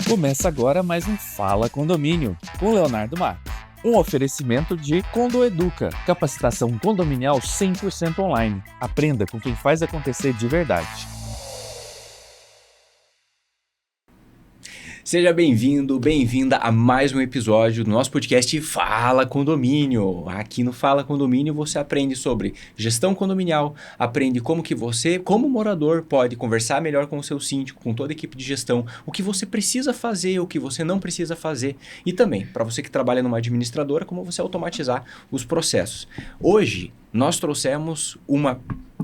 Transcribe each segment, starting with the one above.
Começa agora mais um Fala Condomínio, com Leonardo Marques. Um oferecimento de Condo Educa, capacitação condominial 100% online. Aprenda com quem faz acontecer de verdade. Seja bem-vindo, bem-vinda a mais um episódio do nosso podcast Fala Condomínio. Aqui no Fala Condomínio você aprende sobre gestão condominial, aprende como que você, como morador, pode conversar melhor com o seu síndico, com toda a equipe de gestão, o que você precisa fazer, o que você não precisa fazer e também, para você que trabalha numa administradora, como você automatizar os processos. Hoje, nós trouxemos uma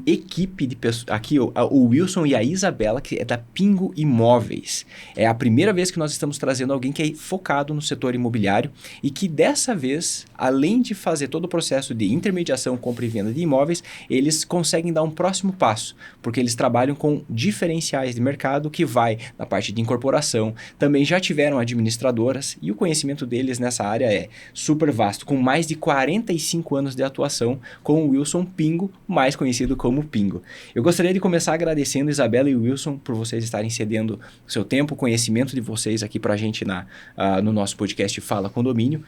equipe de pessoas, aqui o Wilson e a Isabela, que é da Pingo Imóveis. É a primeira vez que nós estamos trazendo alguém que é focado no setor imobiliário e que dessa vez, além de fazer todo o processo de intermediação, compra e venda de imóveis, eles conseguem dar um próximo passo, porque eles trabalham com diferenciais de mercado que vai na parte de incorporação, também já tiveram administradoras e o conhecimento deles nessa área é super vasto, com mais de 45 anos de atuação com o Wilson Pingo, mais conhecido como Pingo. Eu gostaria de começar agradecendo Isabela e Wilson por vocês estarem cedendo o seu tempo, o conhecimento de vocês aqui para a gente no nosso podcast Fala Condomínio.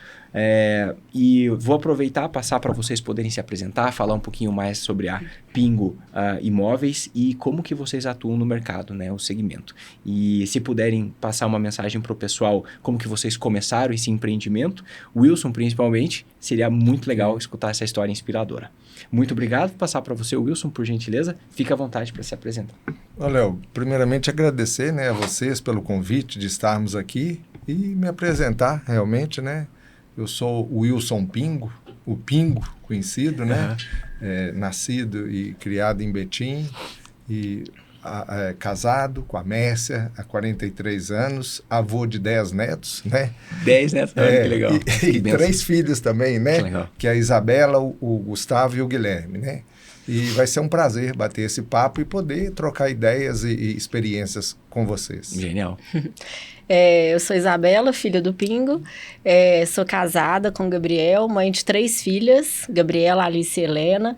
E vou aproveitar, passar para vocês poderem se apresentar, falar um pouquinho mais sobre a Pingo Imóveis e como que vocês atuam no mercado, né, o segmento. E se puderem passar uma mensagem para o pessoal, como que vocês começaram esse empreendimento, Wilson principalmente, seria muito legal escutar essa história inspiradora. Muito obrigado. Vou passar para você, Wilson, por gentileza. Fique à vontade para se apresentar. Léo, primeiramente agradecer, né, a vocês pelo convite de estarmos aqui e me apresentar realmente, né? Eu sou o Wilson Pingo, o Pingo conhecido, né? Nascido e criado em Betim e casado com a Mércia há 43 anos, avô de 10 netos, né? 10 netos? Que legal. E 3 filhos também, né? Que legal. Que é a Isabela, o Gustavo e o Guilherme, né? E vai ser um prazer bater esse papo e poder trocar ideias e experiências com vocês. Genial. Eu sou Isabela, filha do Pingo, sou casada com o Gabriel, mãe de 3 filhas, Gabriela, Alice e Helena.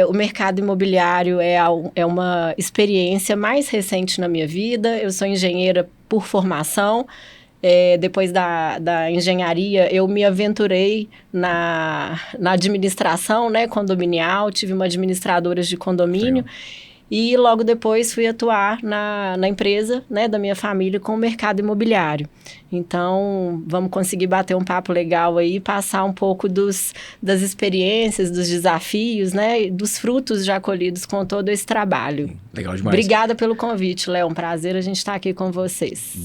O mercado imobiliário é uma experiência mais recente na minha vida. Eu sou engenheira por formação. Depois da engenharia, eu me aventurei na administração, né, condominial, tive uma administradora de condomínio. Legal. E logo depois fui atuar na empresa, né, da minha família com o mercado imobiliário. Então, vamos conseguir bater um papo legal aí, passar um pouco das experiências, dos desafios, né, dos frutos já colhidos com todo esse trabalho. Legal demais. Obrigada pelo convite, Léo. Um prazer a gente estar aqui com vocês.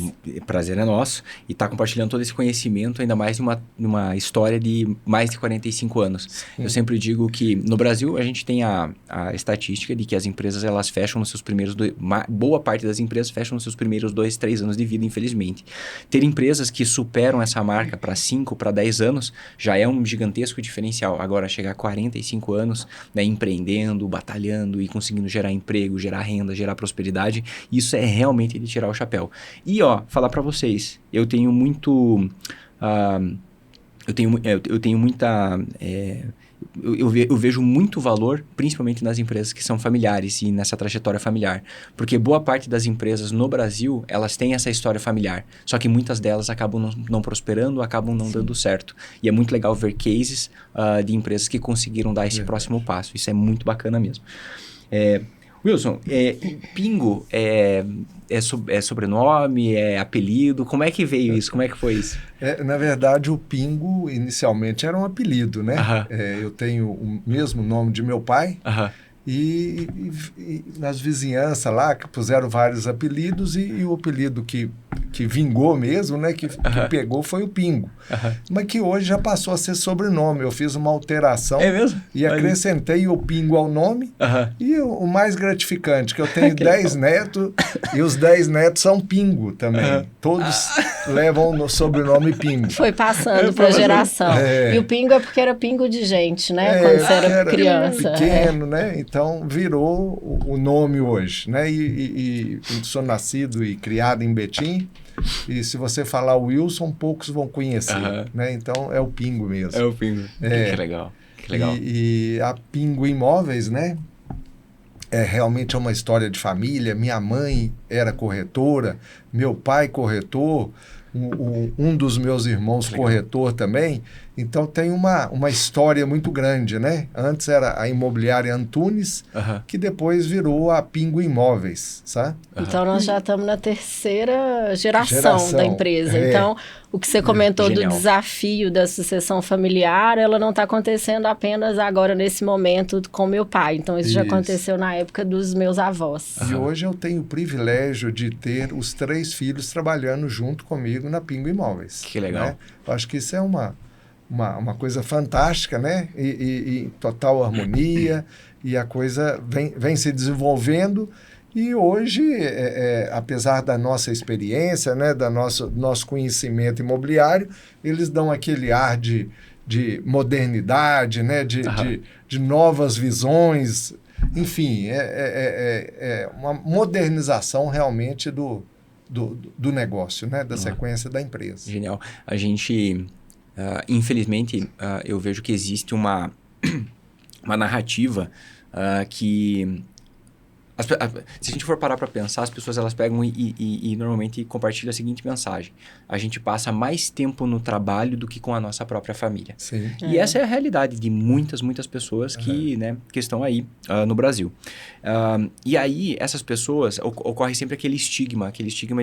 Prazer é nosso. E estar compartilhando todo esse conhecimento, ainda mais numa história de mais de 45 anos. Sim. Eu sempre digo que no Brasil a gente tem a estatística de que as empresas elas fecham nos seus primeiros... boa parte das empresas fecham nos seus primeiros 2, 3 anos de vida, infelizmente. Ter empresas que superam essa marca para 5, para 10 anos, já é um gigantesco diferencial. Agora, chegar a 45 anos, né, empreendendo, batalhando e conseguindo gerar emprego, gerar renda, gerar prosperidade, isso é realmente de tirar o chapéu. E, falar para vocês, eu tenho muito... Eu vejo muito valor, principalmente nas empresas que são familiares e nessa trajetória familiar. Porque boa parte das empresas no Brasil, elas têm essa história familiar. Só que muitas delas acabam não prosperando, acabam não dando certo. E é muito legal ver cases de empresas que conseguiram dar esse próximo passo. Isso é muito bacana mesmo. Wilson, Pingo é sobrenome, é apelido? Como é que veio isso? Como é que foi isso? Na verdade, o Pingo inicialmente era um apelido, né? Eu tenho o mesmo nome de meu pai. E nas vizinhanças lá, que puseram vários apelidos e o apelido que vingou mesmo, né? Que pegou foi o Pingo. Mas que hoje já passou a ser sobrenome. Eu fiz uma alteração e acrescentei o Pingo ao nome. E o mais gratificante, que eu tenho 10 netos e os 10 netos são Pingo também. Todos levam no sobrenome Pingo. Foi passando para geração. E o Pingo é porque era pingo de gente, né? Quando você era criança. Pequeno, né? Então virou o nome hoje, né? E sou nascido e criado em Betim. E se você falar Wilson, poucos vão conhecer, né? Então é o Pingo mesmo. É o Pingo. Que legal. Que legal. E a Pingo Imóveis, né? Realmente é uma história de família. Minha mãe era corretora, meu pai corretor, um dos meus irmãos corretor também. Então tem uma história muito grande, né? Antes era a imobiliária Antunes, que depois virou a Pingo Imóveis, sabe? Então nós já estamos na terceira geração da empresa. Então, o que você comentou do desafio da sucessão familiar, ela não está acontecendo apenas agora nesse momento com meu pai. Então isso já aconteceu na época dos meus avós. E hoje eu tenho o privilégio de ter os 3 filhos trabalhando junto comigo na Pingo Imóveis. Que legal. Né? Eu acho que isso é uma coisa fantástica, né? E total harmonia, e a coisa vem se desenvolvendo. E hoje, apesar da nossa experiência, né, do nosso conhecimento imobiliário, eles dão aquele ar de modernidade, né, de novas visões. Enfim, é uma modernização realmente do negócio, né, da sequência da empresa. Genial. A gente... infelizmente, eu vejo que existe uma narrativa que... se a gente for parar para pensar, as pessoas elas pegam e normalmente compartilham a seguinte mensagem: a gente passa mais tempo no trabalho do que com a nossa própria família. Sim. E essa é a realidade de muitas pessoas que estão aí no Brasil. E aí, essas pessoas, ocorre sempre aquele estigma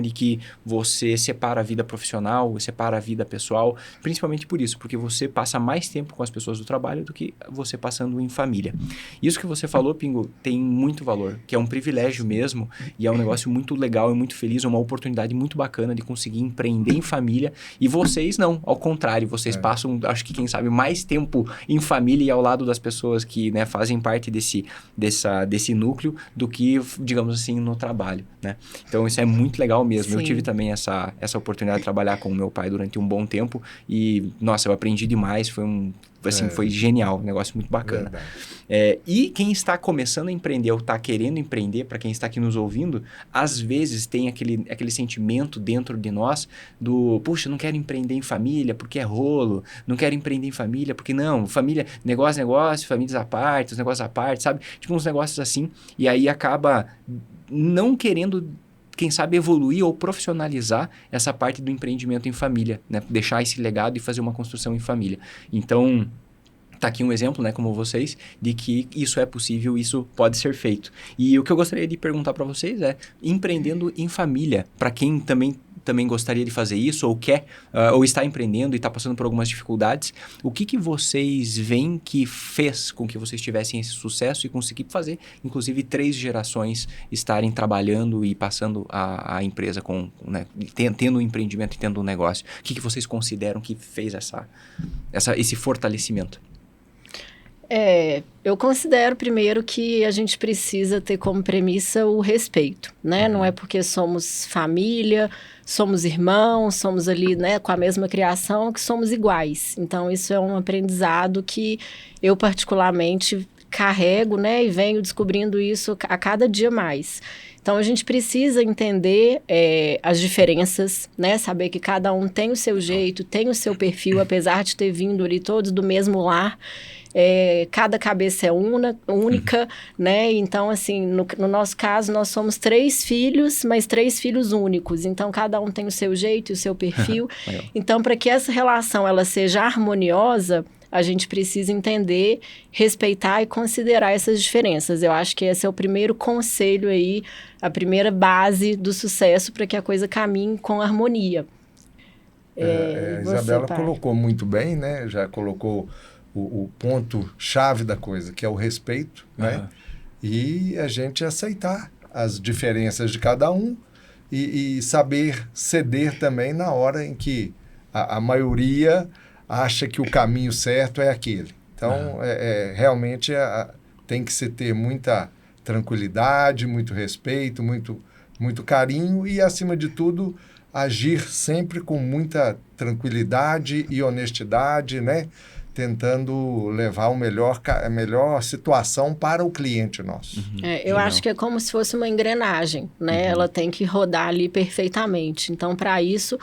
de que você separa a vida profissional, separa a vida pessoal, principalmente por isso, porque você passa mais tempo com as pessoas do trabalho do que você passando em família. Isso que você falou, Pingo, tem muito valor, que é um privilégio mesmo, e é um negócio muito legal e muito feliz, uma oportunidade muito bacana de conseguir empreender em família. E vocês não, ao contrário, vocês passam, acho que quem sabe, mais tempo em família e ao lado das pessoas que, né, fazem parte desse núcleo do que, digamos assim, no trabalho, né? Então isso é muito legal mesmo. Sim. Eu tive também essa oportunidade de trabalhar com o meu pai durante um bom tempo e, nossa, eu aprendi demais, foi genial, um negócio muito bacana. E quem está começando a empreender ou está querendo empreender, para quem está aqui nos ouvindo, às vezes tem aquele sentimento dentro de nós do, puxa, não quero empreender em família porque é rolo, não quero empreender em família porque não, família, negócio, famílias à parte, os negócios à parte, sabe? Tipo uns negócios assim, e aí acaba não querendo, quem sabe, evoluir ou profissionalizar essa parte do empreendimento em família, né? Deixar esse legado e fazer uma construção em família. Então, tá aqui um exemplo, né, como vocês, de que isso é possível, isso pode ser feito. E o que eu gostaria de perguntar para vocês é, empreendendo em família, para quem também gostaria de fazer isso ou quer, ou está empreendendo e está passando por algumas dificuldades, o que vocês veem que fez com que vocês tivessem esse sucesso e conseguir fazer, inclusive, 3 gerações estarem trabalhando e passando a empresa com, né, tendo um empreendimento e tendo um negócio? O que vocês consideram que fez esse fortalecimento? Eu considero primeiro que a gente precisa ter como premissa o respeito, né? Não é porque somos família, somos irmãos, somos ali, né, com a mesma criação, que somos iguais. Então, isso é um aprendizado que eu particularmente carrego, né? E venho descobrindo isso a cada dia mais. Então, a gente precisa entender as diferenças, né? Saber que cada um tem o seu jeito, tem o seu perfil, apesar de ter vindo ali todos do mesmo lar. Cada cabeça é única, né? Então, assim, no nosso caso, nós somos 3 filhos, mas 3 filhos únicos. Então, cada um tem o seu jeito e o seu perfil. Então, para que essa relação ela seja harmoniosa, a gente precisa entender, respeitar e considerar essas diferenças. Eu acho que esse é o primeiro conselho aí, a primeira base do sucesso para que a coisa caminhe com harmonia. A Isabela colocou muito bem, né? Já colocou o ponto-chave da coisa, que é o respeito, né? E a gente aceitar as diferenças de cada um e saber ceder também na hora em que a maioria acha que o caminho certo é aquele. Então, realmente tem que se ter muita tranquilidade, muito respeito, muito carinho e, acima de tudo, agir sempre com muita tranquilidade e honestidade, né? Tentando levar a melhor situação para o cliente nosso. Eu acho que é como se fosse uma engrenagem, né? Ela tem que rodar ali perfeitamente. Então, para isso,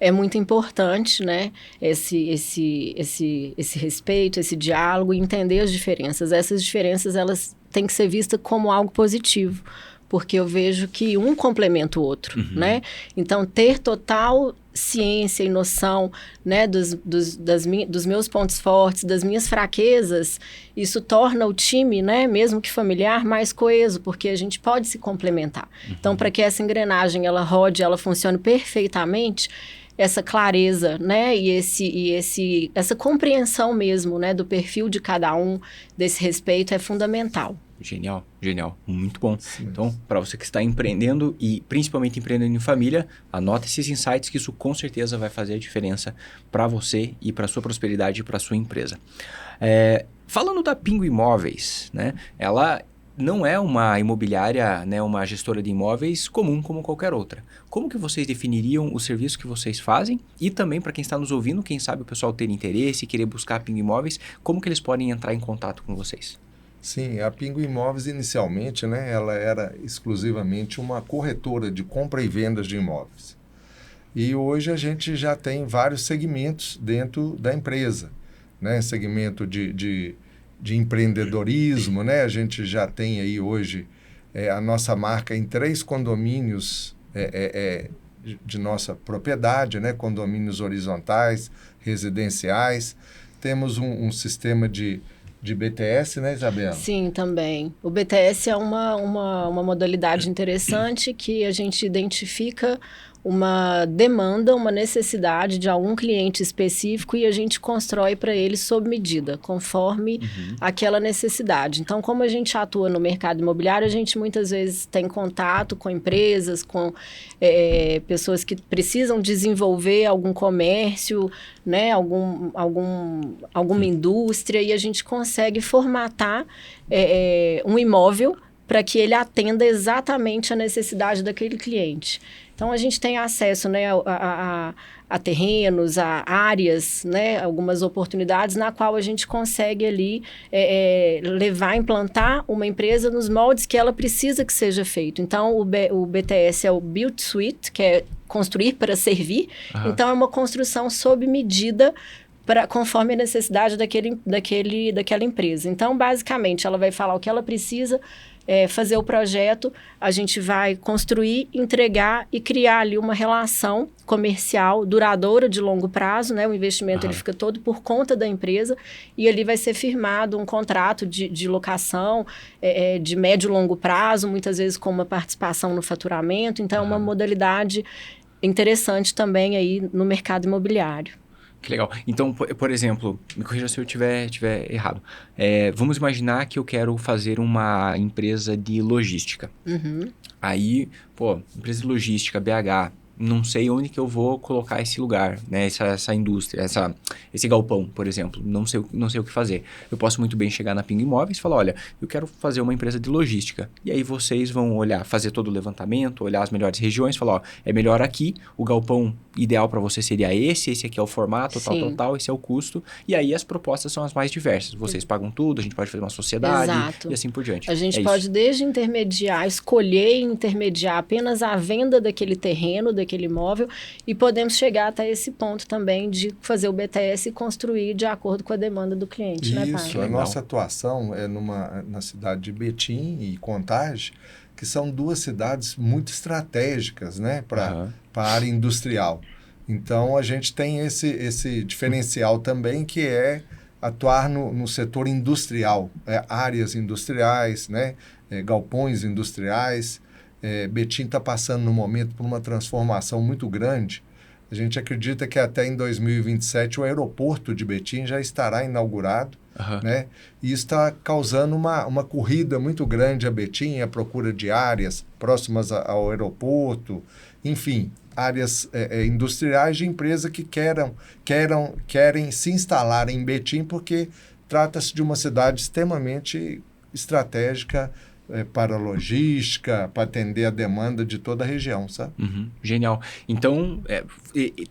é muito importante, né? Esse respeito, esse diálogo, entender as diferenças. Essas diferenças, elas têm que ser vistas como algo positivo. porque eu vejo que um complementa o outro, né? Então, ter total ciência e noção, né, dos meus pontos fortes, das minhas fraquezas, isso torna o time, né, mesmo que familiar, mais coeso, porque a gente pode se complementar. Então, para que essa engrenagem ela rode, ela funcione perfeitamente, essa clareza, né, e essa compreensão mesmo, né, do perfil de cada um, desse respeito é fundamental. Genial, genial, muito bom. Sim. Então, para você que está empreendendo e principalmente empreendendo em família, anota esses insights que isso com certeza vai fazer a diferença para você e para sua prosperidade e para sua empresa. Falando da Pingo Imóveis, né? Ela não é uma imobiliária, né, uma gestora de imóveis comum como qualquer outra. Como que vocês definiriam o serviço que vocês fazem? E também para quem está nos ouvindo, quem sabe o pessoal ter interesse e querer buscar a Pingo Imóveis, como que eles podem entrar em contato com vocês? Sim, a Pingo Imóveis inicialmente, né, ela era exclusivamente uma corretora de compra e vendas de imóveis. E hoje a gente já tem vários segmentos dentro da empresa, né, segmento de empreendedorismo, né, a gente já tem aí hoje a nossa marca em 3 condomínios de nossa propriedade, né, condomínios horizontais, residenciais. Temos um sistema de BTS, né, Isabela? Sim, também. O BTS é uma modalidade interessante que a gente identifica uma demanda, uma necessidade de algum cliente específico e a gente constrói para ele sob medida, conforme aquela necessidade. Então, como a gente atua no mercado imobiliário, a gente muitas vezes tem contato com empresas, com pessoas que precisam desenvolver algum comércio, né, alguma indústria, e a gente consegue formatar um imóvel para que ele atenda exatamente a necessidade daquele cliente. Então, a gente tem acesso, né, a terrenos, a áreas, né, algumas oportunidades na qual a gente consegue ali implantar uma empresa nos moldes que ela precisa que seja feito. Então, o BTS é o Build Suite, que é construir para servir. Então, é uma construção sob medida conforme a necessidade daquela empresa. Então, basicamente, ela vai falar o que ela precisa, fazer o projeto, a gente vai construir, entregar e criar ali uma relação comercial duradoura de longo prazo, né? O investimento ele fica todo por conta da empresa e ali vai ser firmado um contrato de locação de médio e longo prazo, muitas vezes com uma participação no faturamento. Então, é uma modalidade interessante também aí no mercado imobiliário. Que legal. Então, por exemplo, me corrija se eu estiver errado. Vamos imaginar que eu quero fazer uma empresa de logística. Aí, empresa de logística, BH, não sei onde que eu vou colocar esse lugar, né? Essa indústria, esse galpão, por exemplo. Não sei o que fazer. Eu posso muito bem chegar na Pingo Imóveis e falar, olha, eu quero fazer uma empresa de logística. E aí vocês vão olhar, fazer todo o levantamento, olhar as melhores regiões, falar, ó, é melhor aqui, o galpão ideal para você seria esse aqui é o formato, tal, esse é o custo. E aí as propostas são as mais diversas. Vocês pagam tudo, a gente pode fazer uma sociedade. Exato. E assim por diante. A gente pode desde escolher e intermediar apenas a venda daquele terreno, daquele imóvel, e podemos chegar até esse ponto também de fazer o BTS e construir de acordo com a demanda do cliente, né, pai? Isso, a nossa atuação é na cidade de Betim e Contagem, que são 2 cidades muito estratégicas, né, para a área industrial. Então, a gente tem esse diferencial também, que é atuar no setor industrial, áreas industriais, né, galpões industriais. Betim está passando no momento por uma transformação muito grande. A gente acredita que até em 2027 o aeroporto de Betim já estará inaugurado, né? E isso está causando uma corrida muito grande a Betim, a procura de áreas próximas ao aeroporto, enfim, áreas industriais de empresas que querem se instalar em Betim, porque trata-se de uma cidade extremamente estratégica para a logística, para atender a demanda de toda a região, sabe? Genial. Então,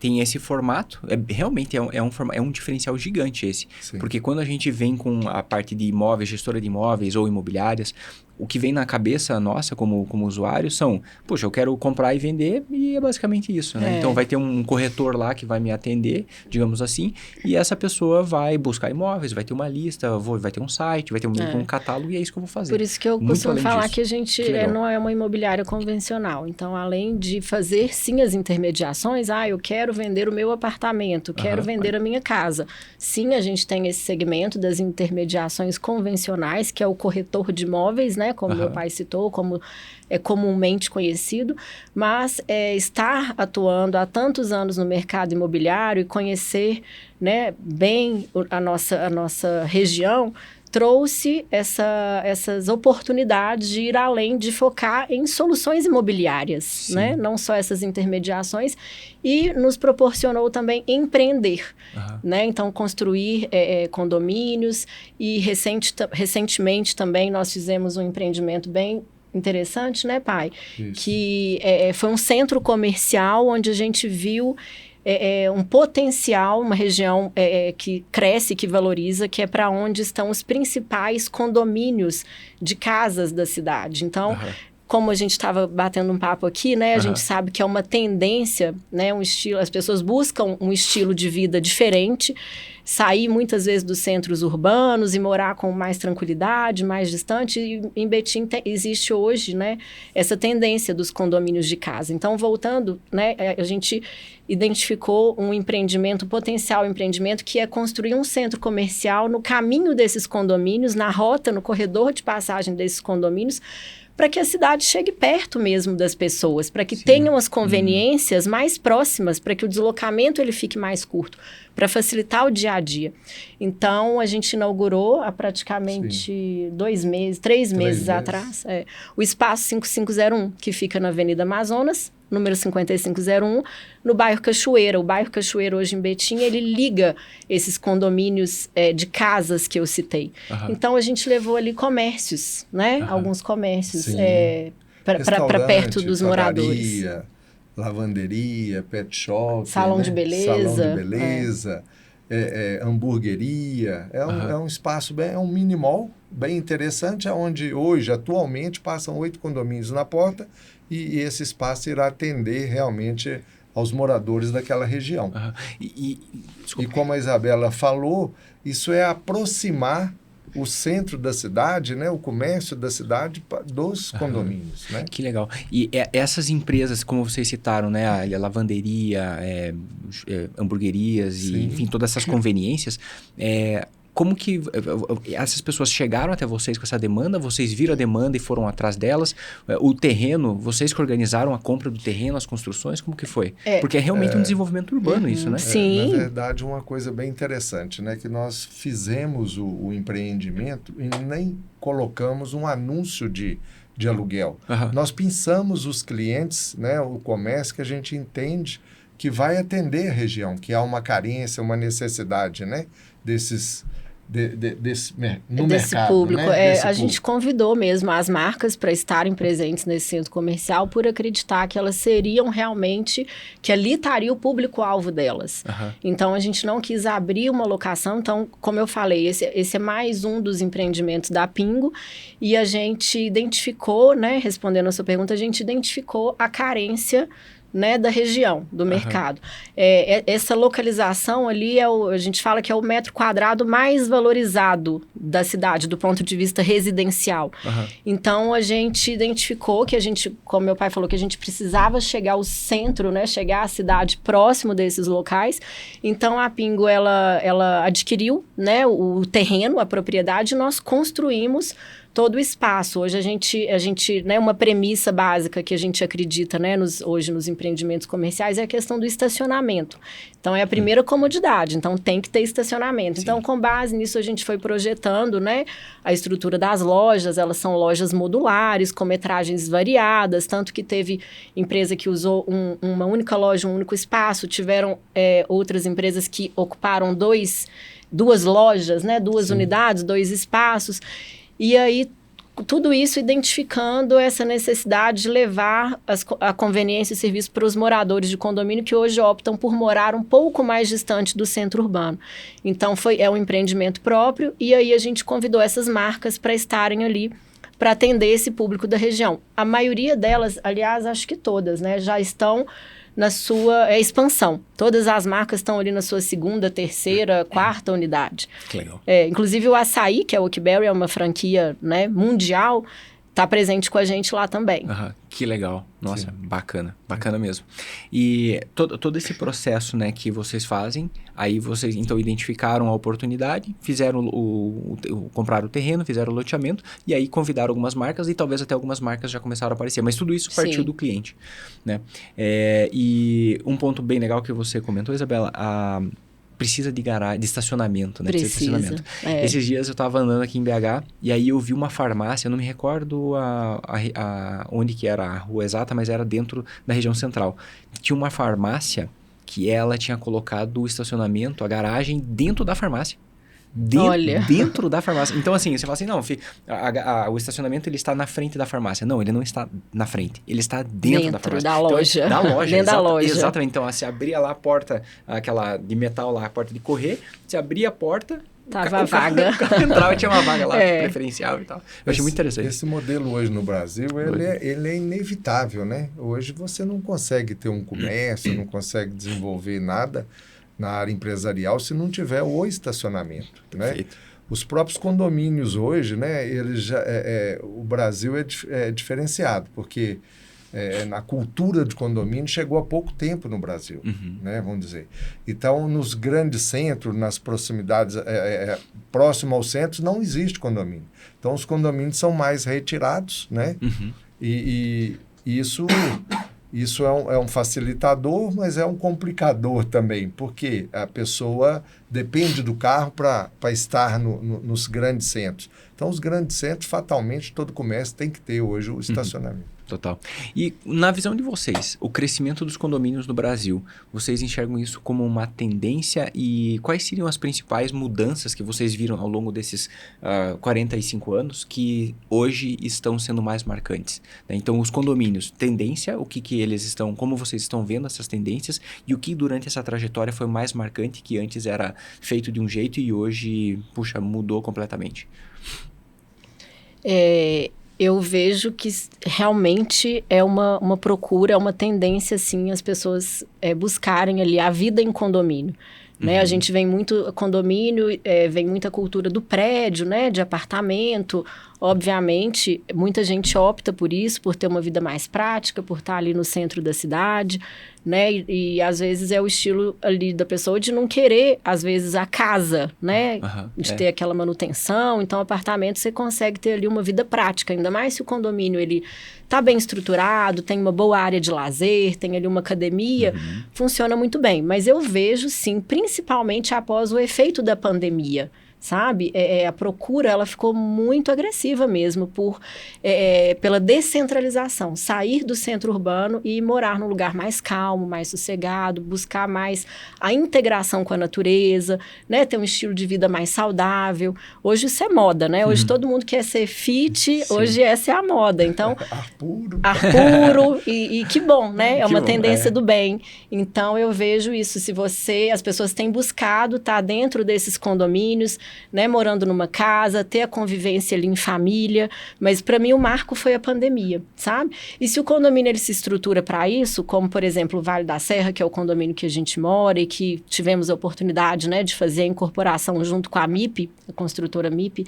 tem esse formato, realmente é um diferencial gigante esse. Sim. Porque quando a gente vem com a parte de imóveis, gestora de imóveis ou imobiliárias, o que vem na cabeça nossa como usuário são, poxa, eu quero comprar e vender e é basicamente isso, né? Então vai ter um corretor lá que vai me atender, digamos assim, e essa pessoa vai buscar imóveis, vai ter uma lista, vai ter um site, vai ter um catálogo e é isso que eu vou fazer. Por isso que eu costumo falar que a gente não é uma imobiliária convencional. Então, além de fazer sim as intermediações, eu quero vender o meu apartamento, quero vender a minha casa. Sim, a gente tem esse segmento das intermediações convencionais, que é o corretor de imóveis, né? Como meu pai citou, como é comumente conhecido, mas estar atuando há tantos anos no mercado imobiliário e conhecer, né, bem a nossa região, trouxe essas oportunidades de ir além, de focar em soluções imobiliárias, né? Não só essas intermediações, e nos proporcionou também empreender, né? Então, construir condomínios, e recentemente também nós fizemos um empreendimento bem interessante, né, pai? Isso. Que foi um centro comercial onde a gente viu um potencial, uma região que cresce, que valoriza, que é para onde estão os principais condomínios de casas da cidade. Então, como a gente estava batendo um papo aqui, né, a gente sabe que é uma tendência, né, um estilo, as pessoas buscam um estilo de vida diferente, sair muitas vezes dos centros urbanos e morar com mais tranquilidade, mais distante. E em Betim existe hoje, né, essa tendência dos condomínios de casa. Então, voltando, né, a gente identificou um potencial empreendimento, que é construir um centro comercial no caminho desses condomínios, na rota, no corredor de passagem desses condomínios, para que a cidade chegue perto mesmo das pessoas, para que tenham as conveniências mais próximas, para que o deslocamento ele fique mais curto, para facilitar o dia a dia. Então, a gente inaugurou há praticamente 3 meses atrás, o Espaço 5501, que fica na Avenida Amazonas, número 5501, no bairro Cachoeira. O bairro Cachoeira, hoje em Betim, ele liga esses condomínios de casas que eu citei. Então, a gente levou ali comércios, né? Alguns comércios para perto dos moradores. Lavanderia, pet shop, salão de beleza, hamburgueria. É um espaço, é um mini mall bem interessante, onde hoje, atualmente, passam 8 condomínios na porta, e esse espaço irá atender realmente aos moradores daquela região. E como a Isabela falou, isso é aproximar o centro da cidade, né, o comércio da cidade dos condomínios. Né? Que legal. E essas empresas, como vocês citaram, né, a lavanderia, hamburguerias, e, enfim, todas essas conveniências, como que essas pessoas chegaram até vocês com essa demanda? Vocês viram a demanda e foram atrás delas? O terreno, vocês que organizaram a compra do terreno, as construções, como que foi? Porque é realmente um desenvolvimento urbano isso, né? Sim. Na verdade, uma coisa bem interessante, né? Que nós fizemos o empreendimento e nem colocamos um anúncio de aluguel. Nós pensamos os clientes, né? O comércio que a gente entende que vai atender a região, que há uma carência, uma necessidade, né? Desse mercado, público. Né? A gente convidou mesmo as marcas para estarem presentes nesse centro comercial, por acreditar que elas seriam realmente, que ali estaria o público-alvo delas. Então, a gente não quis abrir uma locação. Então, como eu falei, esse é mais um dos empreendimentos da Pingo, e a gente identificou, né, respondendo a sua pergunta, a gente identificou a carência, né, da região, do mercado. Essa localização ali, a gente fala que é o metro quadrado mais valorizado da cidade, do ponto de vista residencial. Então, a gente identificou que como meu pai falou, que a gente precisava chegar ao centro, né, chegar à cidade próximo desses locais. Então, a Pingo, ela adquiriu, né, o terreno, a propriedade, e nós construímos todo o espaço. Hoje a gente, né, uma premissa básica que a gente acredita, né, hoje nos empreendimentos comerciais é a questão do estacionamento. Então, é a primeira comodidade. Então, tem que ter estacionamento. Sim. Então, com base nisso, a gente foi projetando, né, a estrutura das lojas. Elas são lojas modulares, com metragens variadas, tanto que teve empresa que usou uma única loja, um único espaço. Tiveram outras empresas que ocuparam duas lojas, né, duas unidades, 2 espaços. E aí, tudo isso identificando essa necessidade de levar a conveniência e serviço para os moradores de condomínio que hoje optam por morar um pouco mais distante do centro urbano. Então, é um empreendimento próprio, e aí a gente convidou essas marcas para estarem ali para atender esse público da região. A maioria delas, aliás, acho que todas, né, já estão na sua expansão. Todas as marcas estão ali na sua segunda, terceira, quarta unidade. Que legal. Inclusive o Açaí, que é o Oakberry, é uma franquia, né, mundial, está presente com a gente lá também. Que legal. Nossa, sim. Bacana mesmo. E todo esse processo, né, que vocês fazem, aí vocês então identificaram a oportunidade, fizeram compraram o terreno, fizeram o loteamento, e aí convidaram algumas marcas, e talvez até algumas marcas já começaram a aparecer, mas tudo isso partiu do cliente, né? E um ponto bem legal que você comentou, Isabela, precisa de garagem, de estacionamento, né? Precisa. Esses dias eu estava andando aqui em BH e aí eu vi uma farmácia, eu não me recordo onde que era a rua exata, mas era dentro da região central. Tinha uma farmácia que ela tinha colocado o estacionamento, a garagem, dentro da farmácia. Dentro da farmácia. Então, assim, você fala assim, não, o estacionamento ele está na frente da farmácia. Não, ele não está na frente. Ele está dentro da farmácia. Da loja. Então, da loja. Dentro da loja. Exatamente. Então, você abria lá a porta, aquela de metal lá, a porta de correr, você abria a porta... Tava a vaga. O carro entrava e tinha uma vaga lá, preferencial e tal. Eu achei muito interessante. Esse modelo hoje no Brasil, ele é inevitável, né? Hoje você não consegue ter um comércio, não consegue desenvolver nada na área empresarial se não tiver o estacionamento, né? Os próprios condomínios hoje, né? Eles o Brasil é diferenciado, porque na cultura de condomínio chegou há pouco tempo no Brasil, né? Vamos dizer. Então, nos grandes centros, nas proximidades, próximo aos centros, não existe condomínio. Então, os condomínios são mais retirados, né? E isso é um facilitador, mas é um complicador também, porque a pessoa depende do carro para estar nos grandes centros. Então, os grandes centros, fatalmente, todo comércio tem que ter hoje o estacionamento. Total. E na visão de vocês, o crescimento dos condomínios no Brasil, vocês enxergam isso como uma tendência e quais seriam as principais mudanças que vocês viram ao longo desses 45 anos que hoje estão sendo mais marcantes? Né? Então, os condomínios, tendência, o que eles estão, como vocês estão vendo essas tendências e o que durante essa trajetória foi mais marcante que antes era feito de um jeito e hoje, mudou completamente? Eu vejo que realmente é uma procura, é uma tendência, assim, as pessoas buscarem ali a vida em condomínio. Né? A gente vem muito condomínio, vem muita cultura do prédio, né? De apartamento. Obviamente, muita gente opta por isso, por ter uma vida mais prática, por estar ali no centro da cidade, né? E às vezes é o estilo ali da pessoa de não querer, às vezes, a casa, né? De ter aquela manutenção. Então, apartamento você consegue ter ali uma vida prática, ainda mais se o condomínio ele está bem estruturado, tem uma boa área de lazer, tem ali uma academia, funciona muito bem. Mas eu vejo, sim, principalmente após o efeito da pandemia, sabe? A procura, ela ficou muito agressiva mesmo pela descentralização. Sair do centro urbano e morar num lugar mais calmo, mais sossegado, buscar mais a integração com a natureza, né? Ter um estilo de vida mais saudável. Hoje isso é moda, né? Hoje todo mundo quer ser fit, hoje essa é a moda. Então, ar puro. E que bom, né? É uma tendência do bem. Então, eu vejo isso. As pessoas têm buscado estar dentro desses condomínios, né, morando numa casa, ter a convivência ali em família, mas para mim o marco foi a pandemia, sabe? E se o condomínio ele se estrutura para isso, como por exemplo o Vale da Serra, que é o condomínio que a gente mora e que tivemos a oportunidade, né, de fazer a incorporação junto com a MIP, a construtora MIP,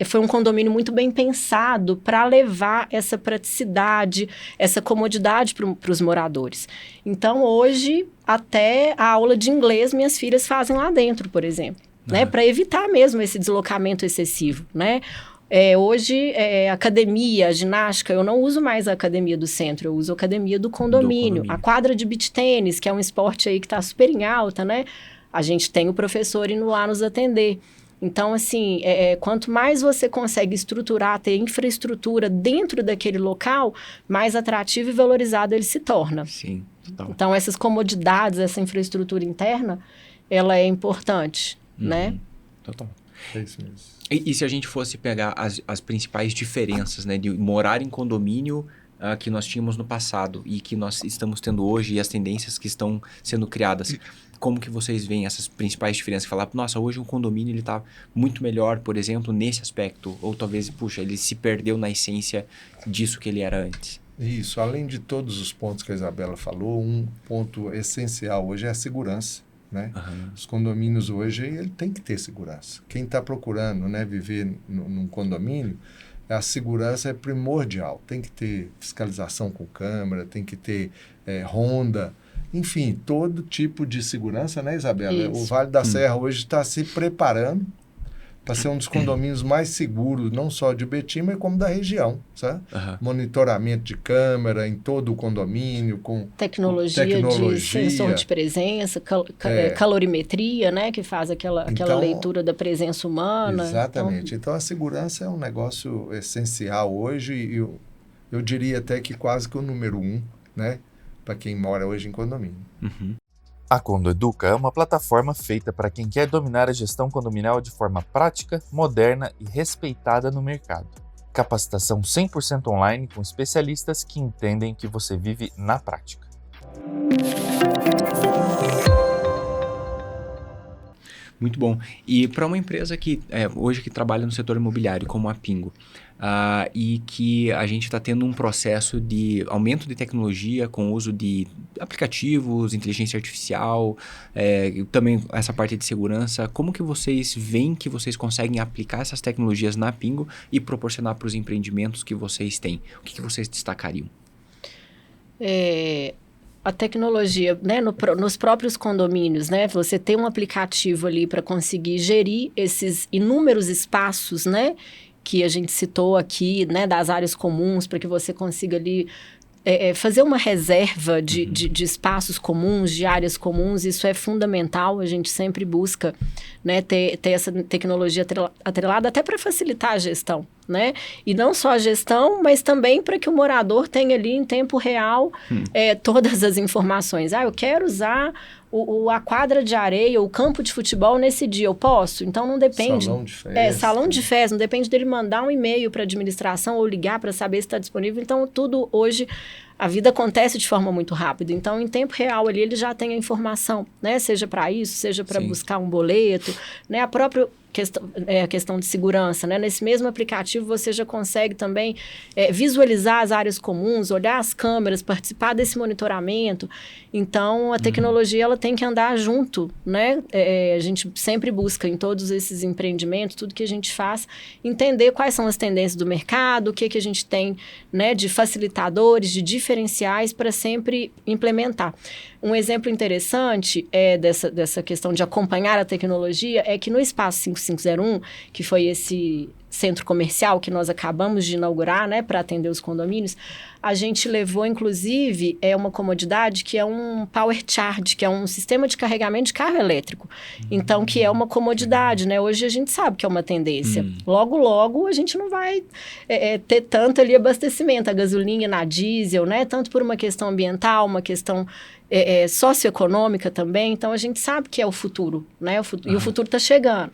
foi um condomínio muito bem pensado para levar essa praticidade, essa comodidade para os moradores. Então hoje até a aula de inglês minhas filhas fazem lá dentro, por exemplo. Né, para evitar mesmo esse deslocamento excessivo, né? Hoje, academia, ginástica, eu não uso mais a academia do centro, eu uso a academia do condomínio. A quadra de beach tênis, que é um esporte aí que está super em alta, né? A gente tem o professor indo lá nos atender. Então, assim, quanto mais você consegue estruturar, ter infraestrutura dentro daquele local, mais atrativo e valorizado ele se torna. Sim, total. Então, essas comodidades, essa infraestrutura interna, ela é importante. Né? Total. É isso mesmo. E se a gente fosse pegar as principais diferenças, né, de morar em condomínio que nós tínhamos no passado e que nós estamos tendo hoje e as tendências que estão sendo criadas, como que vocês veem essas principais diferenças? Falar, nossa, hoje o condomínio ele tá muito melhor, por exemplo, nesse aspecto. Ou talvez, puxa, ele se perdeu na essência disso que ele era antes. Isso, além de todos os pontos que a Isabela falou, um ponto essencial hoje é a segurança, né? Os condomínios hoje, ele tem que ter segurança. Quem está procurando, né, viver num condomínio, a segurança é primordial. Tem que ter fiscalização com câmera, tem que ter ronda, enfim, todo tipo de segurança, né, Isabela? Isso. O Vale da Serra hoje está se preparando para ser um dos condomínios mais seguros, não só de Betim, mas como da região, sabe? Monitoramento de câmera em todo o condomínio, com tecnologia de sensor de presença, calorimetria, né? Que faz aquela leitura da presença humana. Exatamente. Então, a segurança é um negócio essencial hoje e eu diria até que quase que o número 1, né? Para quem mora hoje em condomínio. A Condoeduca é uma plataforma feita para quem quer dominar a gestão condominial de forma prática, moderna e respeitada no mercado. Capacitação 100% online com especialistas que entendem que você vive na prática. Muito bom. E para uma empresa que hoje que trabalha no setor imobiliário, como a Pingo, e que a gente está tendo um processo de aumento de tecnologia com o uso de aplicativos, inteligência artificial, também essa parte de segurança, como que vocês veem que vocês conseguem aplicar essas tecnologias na Pingo e proporcionar para os empreendimentos que vocês têm? O que vocês destacariam? A tecnologia, né, nos próprios condomínios, né, você tem um aplicativo ali para conseguir gerir esses inúmeros espaços, né, que a gente citou aqui, né, das áreas comuns, para que você consiga ali fazer uma reserva de espaços comuns, de áreas comuns. Isso é fundamental, a gente sempre busca, né, ter essa tecnologia atrelada até para facilitar a gestão, né? E não só a gestão, mas também para que o morador tenha ali em tempo real todas as informações. Eu quero usar a quadra de areia, o campo de futebol nesse dia, eu posso? Então não depende. Salão de festa. Salão de festa, não depende dele mandar um e-mail para a administração ou ligar para saber se está disponível. Então tudo hoje, a vida acontece de forma muito rápida. Então em tempo real ali ele já tem a informação, né? Seja para isso, seja para buscar um boleto, né? A própria a questão de segurança, né? Nesse mesmo aplicativo você já consegue também visualizar as áreas comuns, olhar as câmeras, participar desse monitoramento. Então, a tecnologia ela tem que andar junto, né? A gente sempre busca em todos esses empreendimentos, tudo que a gente faz, entender quais são as tendências do mercado, o que a gente tem, né, de facilitadores, de diferenciais para sempre implementar. Um exemplo interessante dessa questão de acompanhar a tecnologia é que no Espaço 5501, que foi esse centro comercial que nós acabamos de inaugurar, né, para atender os condomínios, a gente levou, inclusive, uma comodidade que é um power charge, que é um sistema de carregamento de carro elétrico. Então, que é uma comodidade, né? Hoje a gente sabe que é uma tendência. Logo, logo, a gente não vai ter tanto ali abastecimento, a gasolina na diesel, né? Tanto por uma questão ambiental, uma questão socioeconômica também. Então, a gente sabe que é o futuro, né? E o futuro está chegando.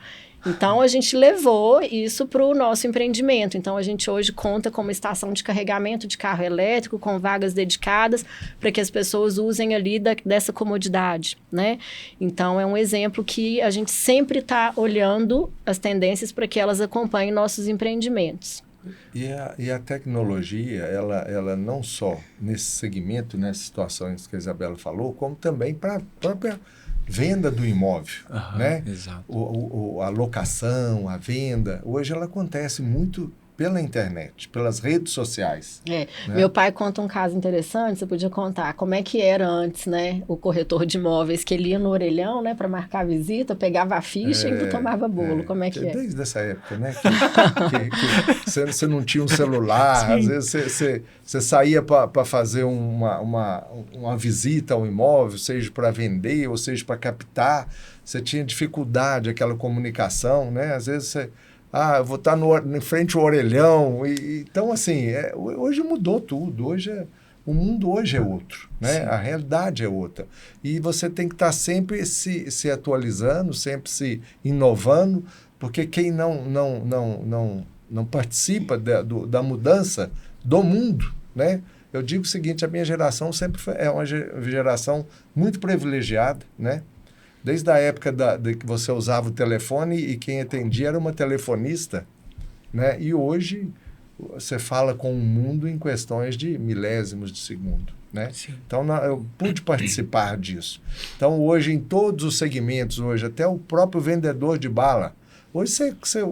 Então, a gente levou isso para o nosso empreendimento. Então, a gente hoje conta com uma estação de carregamento de carro elétrico, com vagas dedicadas para que as pessoas usem ali dessa comodidade, né? Então, é um exemplo que a gente sempre está olhando as tendências para que elas acompanhem nossos empreendimentos. E a tecnologia, ela não só nesse segmento, nessas situações que a Isabela falou, como também para a própria venda do imóvel, né? Exato. A locação, a venda, hoje ela acontece muito pela internet, pelas redes sociais. Né? Meu pai conta um caso interessante, você podia contar como é que era antes, né? O corretor de imóveis, que ele ia no orelhão, né, para marcar a visita, pegava a ficha e tomava bolo. Como é que é? Desde essa época, né? Que você não tinha um celular, às vezes você saía para fazer uma visita ao imóvel, seja para vender ou seja para captar, você tinha dificuldade, aquela comunicação, né? Às vezes você... eu vou estar em frente ao orelhão. Então, assim, hoje mudou tudo. O mundo hoje é outro, né? A realidade é outra. E você tem que estar sempre se atualizando, sempre se inovando, porque quem não participa da mudança do mundo, né? Eu digo o seguinte, a minha geração sempre é uma geração muito privilegiada, né? Desde a época de que você usava o telefone e quem atendia era uma telefonista, né? E hoje você fala com o mundo em questões de milésimos de segundo, né? Então, eu pude participar disso. Então, hoje, em todos os segmentos, hoje, até o próprio vendedor de bala, hoje você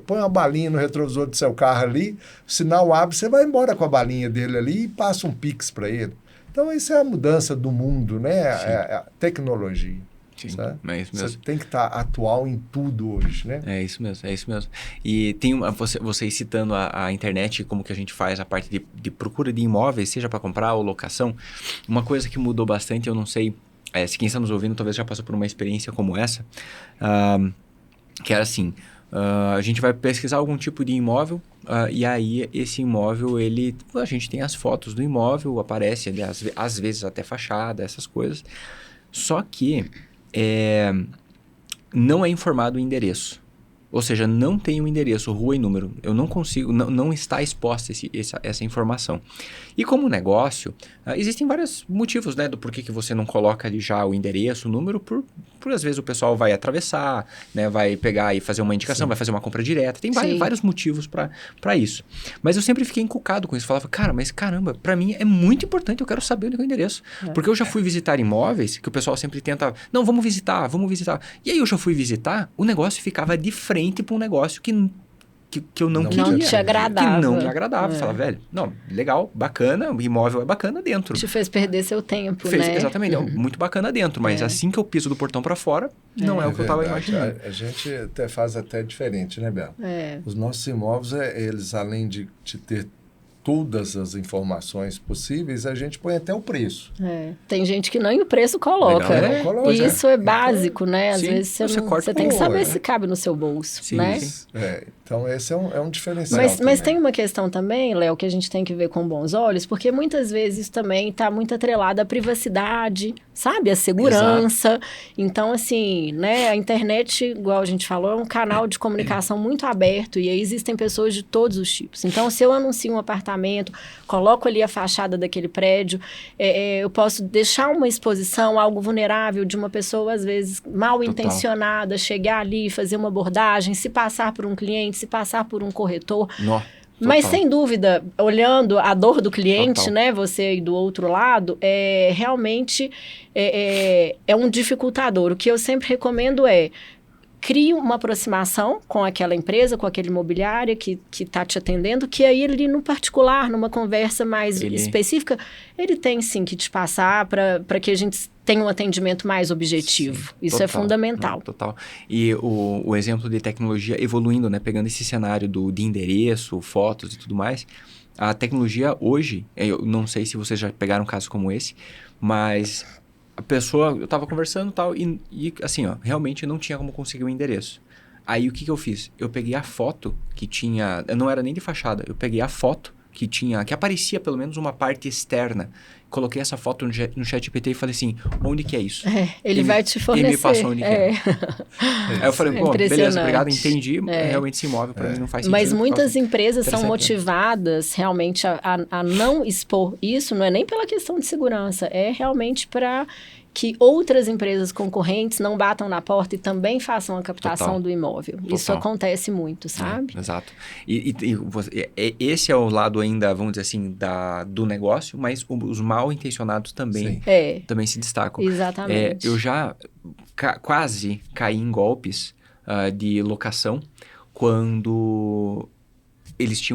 põe uma balinha no retrovisor do seu carro ali, o sinal abre, você vai embora com a balinha dele ali e passa um Pix para ele. Então, isso é a mudança do mundo, né? A tecnologia. Sim, é isso mesmo. Você tem que estar atual em tudo hoje, né? É isso mesmo. E tem vocês citando a internet, como que a gente faz a parte de procura de imóveis, seja para comprar ou locação, uma coisa que mudou bastante, eu não sei, se quem está nos ouvindo talvez já passou por uma experiência como essa, que era assim, a gente vai pesquisar algum tipo de imóvel, e aí esse imóvel, a gente tem as fotos do imóvel, aparece ali, às vezes até fachada, essas coisas, só que não é informado o endereço. Ou seja, não tem o endereço, rua e número. Eu não consigo, não está exposta essa informação. E como negócio, existem vários motivos, né, do porquê que você não coloca ali já o endereço, o número, por às vezes o pessoal vai atravessar, né, vai pegar e fazer uma indicação, vai fazer uma compra direta. Tem vários motivos para isso. Mas eu sempre fiquei encucado com isso. Falava, cara, mas caramba, para mim é muito importante, eu quero saber onde é o endereço. Porque eu já fui visitar imóveis, que o pessoal sempre tenta, não, vamos visitar. E aí eu já fui visitar, o negócio ficava de frente para um negócio que eu não queria. Não te agradava. Que não me agradava. Fala, velho, não, legal, bacana, o imóvel é bacana dentro. Te fez perder seu tempo, né? Exatamente, muito bacana dentro, mas assim que eu piso do portão para fora, não é o que eu estava imaginando. A gente faz até diferente, né, Bela? Os nossos imóveis, eles além de ter todas as informações possíveis, a gente põe até o preço. Tem gente que nem o preço coloca. Legal, e isso é básico, né? Às vezes você tem que saber se cabe no seu bolso, né? Então, esse é um diferencial. Mas tem uma questão também, Léo, que a gente tem que ver com bons olhos, porque muitas vezes isso também está muito atrelado à privacidade, sabe? A segurança. Exato. Então, assim, né? A internet, igual a gente falou, é um canal de comunicação muito aberto e aí existem pessoas de todos os tipos. Então, se eu anuncio um apartamento, coloco ali a fachada daquele prédio, eu posso deixar uma exposição, algo vulnerável de uma pessoa, às vezes, mal intencionada, chegar ali, fazer uma abordagem, se passar por um cliente, se passar por um corretor. Mas, sem dúvida, olhando a dor do cliente, né, você aí do outro lado, realmente é um dificultador. O que eu sempre recomendo crie uma aproximação com aquela empresa, com aquele imobiliário que está te atendendo, que aí ele, no particular, numa conversa mais específica, ele tem sim que te passar para que a gente tenha um atendimento mais objetivo. Sim, isso é fundamental. Total. E o exemplo de tecnologia evoluindo, né? Pegando esse cenário de endereço, fotos e tudo mais, a tecnologia hoje, eu não sei se vocês já pegaram um caso como esse, mas a pessoa, eu tava conversando e assim, realmente não tinha como conseguir o endereço. Aí o que eu fiz? Eu peguei a foto que tinha, não era nem de fachada, eu peguei a foto que aparecia pelo menos uma parte externa. Coloquei essa foto no ChatGPT e falei assim, onde que é isso? Ele vai te fornecer. E me passou onde que é. Aí eu falei, beleza, obrigado, entendi. Realmente esse imóvel para mim não faz sentido. Mas muitas empresas são motivadas realmente a não expor isso, não é nem pela questão de segurança, é realmente para que outras empresas concorrentes não batam na porta e também façam a captação do imóvel. Isso acontece muito, sabe? Exato. E esse é o lado ainda, vamos dizer assim, do negócio, mas os mal intencionados também se destacam. Exatamente. Eu já quase caí em golpes de locação quando eles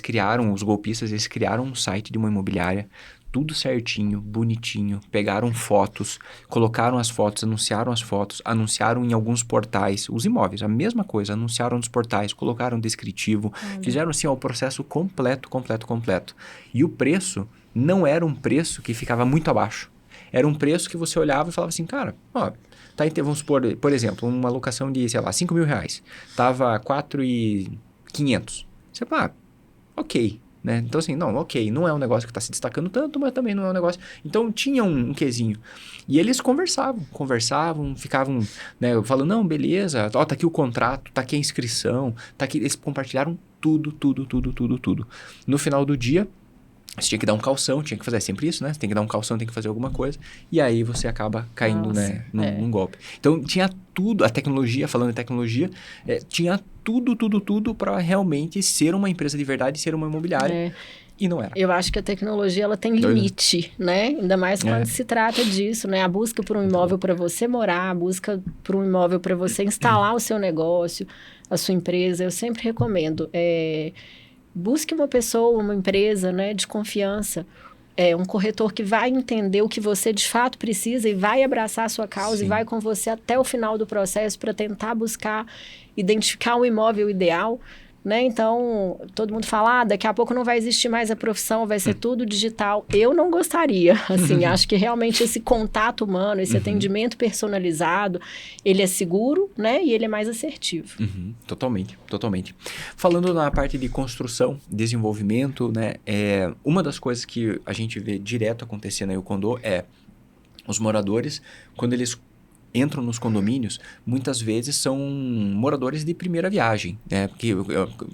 criaram, os golpistas, eles criaram um site de uma imobiliária, tudo certinho, bonitinho, pegaram fotos, colocaram as fotos, anunciaram em alguns portais, os imóveis, a mesma coisa, anunciaram nos portais, colocaram descritivo, fizeram assim o processo completo. E o preço não era um preço que ficava muito abaixo, era um preço que você olhava e falava assim, cara, vamos supor, por exemplo, uma locação de, sei lá, R$5.000, tava 4.500, você fala, ok. Né? Então, assim, não é um negócio que está se destacando tanto, mas também não é um negócio... Então, tinha um quesinho. E eles conversavam, ficavam, né, falando, não, beleza, tá aqui o contrato, tá aqui a inscrição, tá aqui... Eles compartilharam tudo. No final do dia, Você tinha que dar um calção, tinha que fazer sempre isso, né? Você tem que dar um calção, tem que fazer alguma coisa. E aí você acaba caindo, né, num golpe. Então, tinha tudo, a tecnologia, falando em tecnologia, tinha tudo para realmente ser uma empresa de verdade, ser uma imobiliária. E não era. Eu acho que a tecnologia, ela tem limite, né? Ainda mais quando se trata disso, né? A busca por um imóvel para você morar, a busca por um imóvel para você instalar o seu negócio, a sua empresa. Eu sempre recomendo, busque uma pessoa, uma empresa, né, de confiança, um corretor que vai entender o que você de fato precisa e vai abraçar a sua causa e vai com você até o final do processo para tentar buscar, identificar o imóvel ideal, né? Então, todo mundo fala, daqui a pouco não vai existir mais a profissão, vai ser tudo digital. Eu não gostaria, assim, acho que realmente esse contato humano, esse atendimento personalizado, ele é seguro, né? E ele é mais assertivo. Totalmente. Falando na parte de construção, desenvolvimento, né? Uma das coisas que a gente vê direto acontecendo aí o condo os moradores, quando eles entram nos condomínios, muitas vezes são moradores de primeira viagem, né? Porque,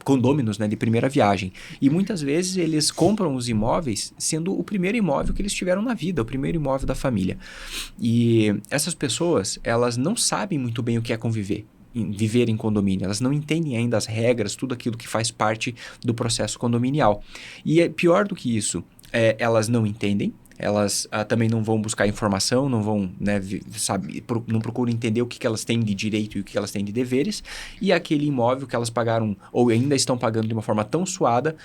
condôminos, né, de primeira viagem. E muitas vezes eles compram os imóveis sendo o primeiro imóvel que eles tiveram na vida, o primeiro imóvel da família. E essas pessoas, elas não sabem muito bem o que é viver em condomínio. Elas não entendem ainda as regras, tudo aquilo que faz parte do processo condominial. E pior do que isso, elas não entendem. Elas também não vão buscar informação, não vão, né, não procuram entender o que elas têm de direito e o que elas têm de deveres, e aquele imóvel que elas pagaram ou ainda estão pagando de uma forma tão suada,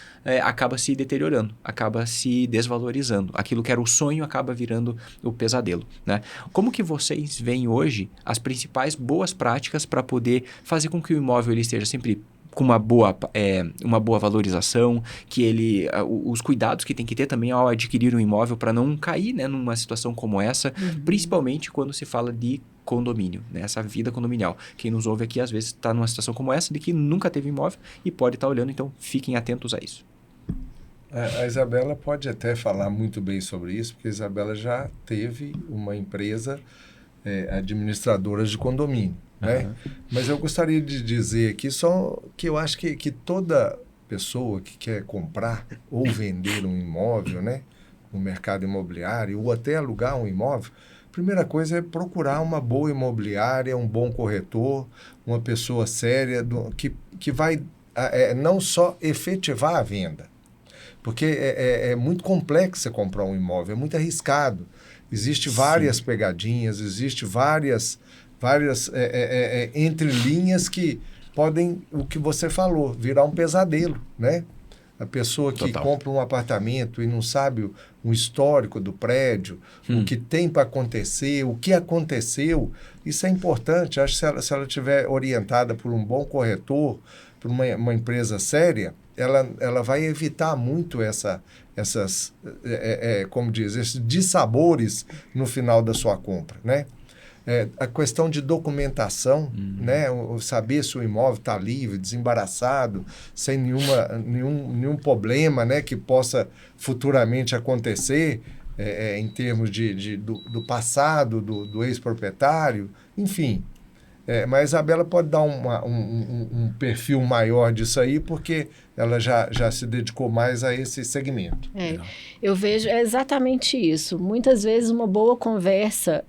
acaba se deteriorando, acaba se desvalorizando. Aquilo que era o sonho acaba virando o pesadelo, né? Como que vocês veem hoje as principais boas práticas para poder fazer com que o imóvel ele esteja sempre com uma boa valorização, que os cuidados que tem que ter também ao adquirir um imóvel para não cair, né, numa situação como essa, principalmente quando se fala de condomínio, né, essa vida condominial. Quem nos ouve aqui às vezes está numa situação como essa, de que nunca teve imóvel e pode estar olhando, então fiquem atentos a isso. A Isabela pode até falar muito bem sobre isso, porque a Isabela já teve uma empresa administradora de condomínio. Né? Mas eu gostaria de dizer aqui só que eu acho que toda pessoa que quer comprar ou vender um imóvel, né, no mercado imobiliário ou até alugar um imóvel, a primeira coisa é procurar uma boa imobiliária, um bom corretor, uma pessoa séria que vai não só efetivar a venda, porque é muito complexo comprar um imóvel, é muito arriscado, existem várias pegadinhas, existem várias entrelinhas que podem, o que você falou, virar um pesadelo, né? A pessoa que compra um apartamento e não sabe o histórico do prédio, o que tem para acontecer, o que aconteceu, isso é importante. Acho que se ela estiver orientada por um bom corretor, por uma empresa séria, ela vai evitar muito essas como diz, esses dissabores no final da sua compra, né? A questão de documentação, né? Saber se o imóvel está livre, desembaraçado, sem nenhum problema, né? Que possa futuramente acontecer em termos do passado, do ex-proprietário, enfim. Mas a Isabela pode dar um perfil maior disso aí, porque ela já se dedicou mais a esse segmento. Eu vejo exatamente isso. Muitas vezes uma boa conversa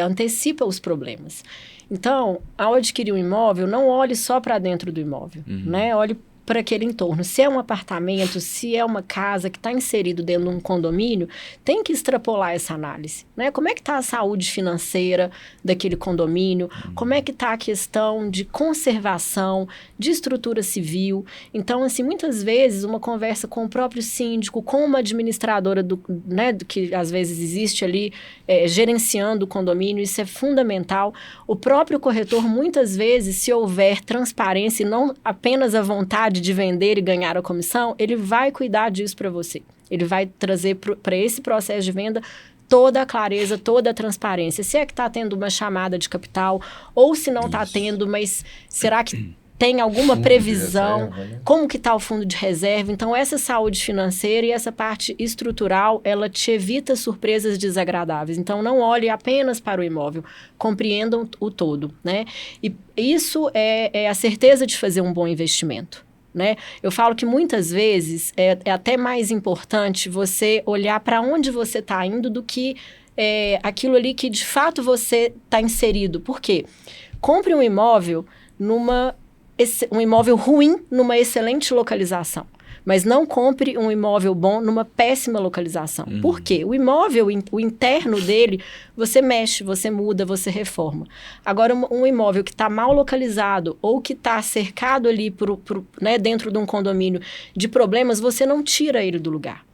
antecipa os problemas. Então, ao adquirir um imóvel, não olhe só para dentro do imóvel, né? Olhe para aquele entorno. Se é um apartamento, se é uma casa que está inserido dentro de um condomínio, tem que extrapolar essa análise, né? Como é que está a saúde financeira daquele condomínio? Como é que está a questão de conservação, de estrutura civil? Então, assim, muitas vezes uma conversa com o próprio síndico, com uma administradora que às vezes existe ali gerenciando o condomínio, isso é fundamental. O próprio corretor, muitas vezes, se houver transparência e não apenas a vontade de vender e ganhar a comissão, ele vai cuidar disso para você. Ele vai trazer para esse processo de venda toda a clareza, toda a transparência. Se é que está tendo uma chamada de capital, ou se não está tendo, mas será que tem alguma previsão? Como que está o fundo de reserva? Então, essa saúde financeira e essa parte estrutural, ela te evita surpresas desagradáveis. Então, não olhe apenas para o imóvel, compreendam o todo, né? E isso é a certeza de fazer um bom investimento. né? Eu falo que muitas vezes é até mais importante você olhar para onde você está indo do que aquilo ali que de fato você está inserido. Por quê? Compre um imóvel ruim numa excelente localização. Mas não compre um imóvel bom numa péssima localização. Por quê? O imóvel, o interno dele, você mexe, você muda, você reforma. Agora, um imóvel que está mal localizado ou que está cercado ali né, dentro de um condomínio de problemas, você não tira ele do lugar.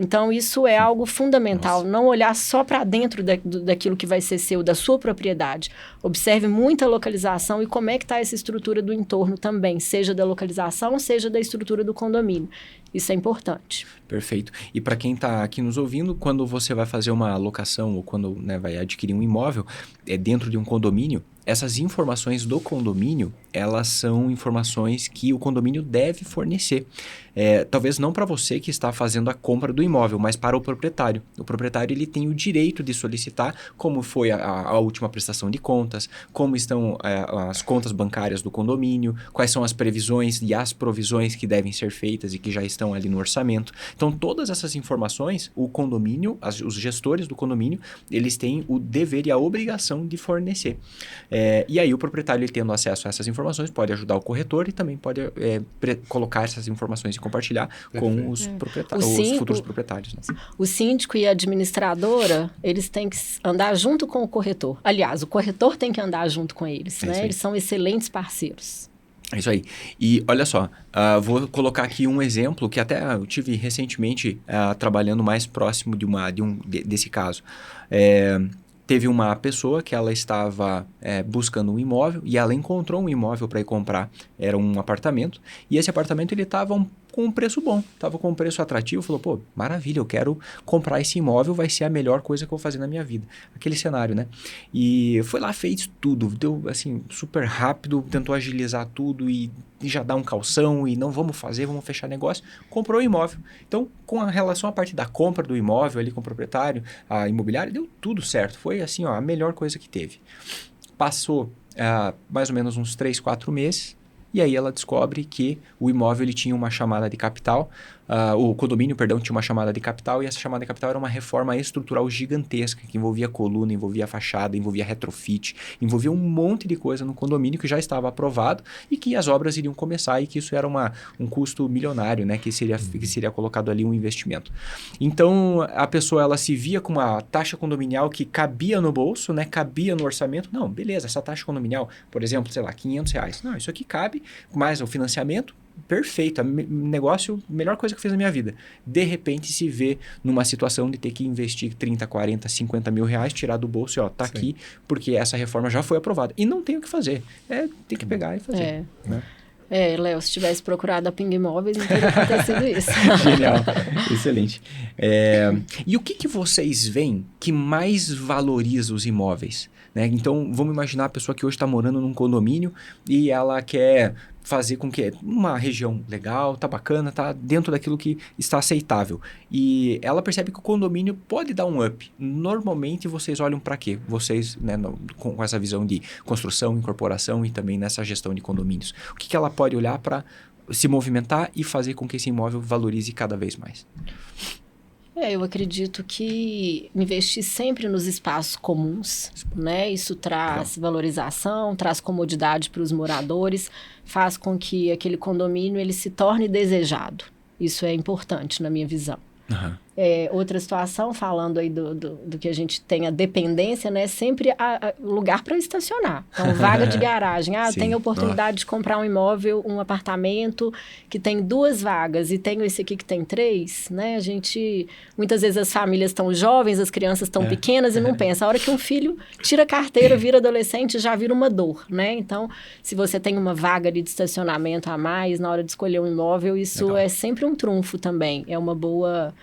Então, isso é algo fundamental. Não olhar só para dentro daquilo que vai ser seu, da sua propriedade. Observe muita localização e como é que está essa estrutura do entorno também, seja da localização, seja da estrutura do condomínio. Isso é importante. Perfeito. E para quem está aqui nos ouvindo, quando você vai fazer uma locação ou quando, né, vai adquirir um imóvel dentro de um condomínio, essas informações do condomínio, elas são informações que o condomínio deve fornecer. Talvez não para você que está fazendo a compra do imóvel, mas para o proprietário. O proprietário ele tem o direito de solicitar como foi a última prestação de contas, como estão as contas bancárias do condomínio, quais são as previsões e as provisões que devem ser feitas e que já estão ali no orçamento. Então, todas essas informações, o condomínio, os gestores do condomínio, eles têm o dever e a obrigação de fornecer. E aí, o proprietário, ele tendo acesso a essas informações, pode ajudar o corretor e também pode colocar essas informações e compartilhar com os futuros proprietários. Né? O síndico e a administradora, eles têm que andar junto com o corretor. Aliás, o corretor tem que andar junto com eles, né? Eles são excelentes parceiros. É isso aí. E olha só, vou colocar aqui um exemplo que até eu tive recentemente trabalhando mais próximo desse caso. Teve uma pessoa que ela estava buscando um imóvel e ela encontrou um imóvel para ir comprar. Era um apartamento e esse apartamento ele estava com um preço bom, estava com um preço atrativo. Falou, pô, maravilha, eu quero comprar esse imóvel, vai ser a melhor coisa que eu vou fazer na minha vida. Aquele cenário, né? E foi lá, fez tudo, deu assim, super rápido, tentou agilizar tudo e já dar um calção e não vamos fechar negócio. Comprou o imóvel. Então, com a relação à parte da compra do imóvel ali com o proprietário, a imobiliária, deu tudo certo. Foi assim, ó, a melhor coisa que teve. Passou mais ou menos uns 3, 4 meses. E aí ela descobre que o imóvel ele tinha uma chamada de capital, o condomínio, perdão, tinha uma chamada de capital e essa chamada de capital era uma reforma estrutural gigantesca que envolvia coluna, envolvia fachada, envolvia retrofit, envolvia um monte de coisa no condomínio que já estava aprovado e que as obras iriam começar e que isso era um custo milionário, né, que seria colocado ali um investimento. Então a pessoa ela se via com uma taxa condominial que cabia no bolso, né, cabia no orçamento. Não, beleza, essa taxa condominial, por exemplo, sei lá, R$500. Não, isso aqui cabe, mais o financiamento, perfeito, negócio, melhor coisa que eu fiz na minha vida. De repente se vê numa situação de ter que investir 30, 40, 50 mil reais, tirar do bolso e ó, tá aqui, porque essa reforma já foi aprovada. E não tem o que fazer, tem que pegar e fazer. Né? Léo, se tivesse procurado a Ping Imóveis, não teria acontecido isso. Genial, excelente. E o que vocês veem que mais valoriza os imóveis? Né? Então, vamos imaginar a pessoa que hoje está morando num condomínio e ela quer fazer com que uma região legal, tá bacana, tá dentro daquilo que está aceitável. E ela percebe que o condomínio pode dar um up. Normalmente, vocês olham para quê? Vocês, né, com essa visão de construção, incorporação e também nessa gestão de condomínios. O que ela pode olhar para se movimentar e fazer com que esse imóvel valorize cada vez mais? Eu acredito que investir sempre nos espaços comuns, né? Isso traz valorização, traz comodidade para os moradores, faz com que aquele condomínio ele se torne desejado. Isso é importante na minha visão. Uhum. Outra situação, falando aí do que a gente tem a dependência, né? Sempre lugar para estacionar. Então, vaga de garagem. Eu tenho a oportunidade de comprar um imóvel, um apartamento que tem 2 vagas e tenho esse aqui que tem 3, né? A gente, muitas vezes as famílias estão jovens, as crianças estão pequenas e não pensa. A hora que um filho tira a carteira, vira adolescente, já vira uma dor, né? Então, se você tem uma vaga de estacionamento a mais na hora de escolher um imóvel, isso é sempre um trunfo também. É uma boa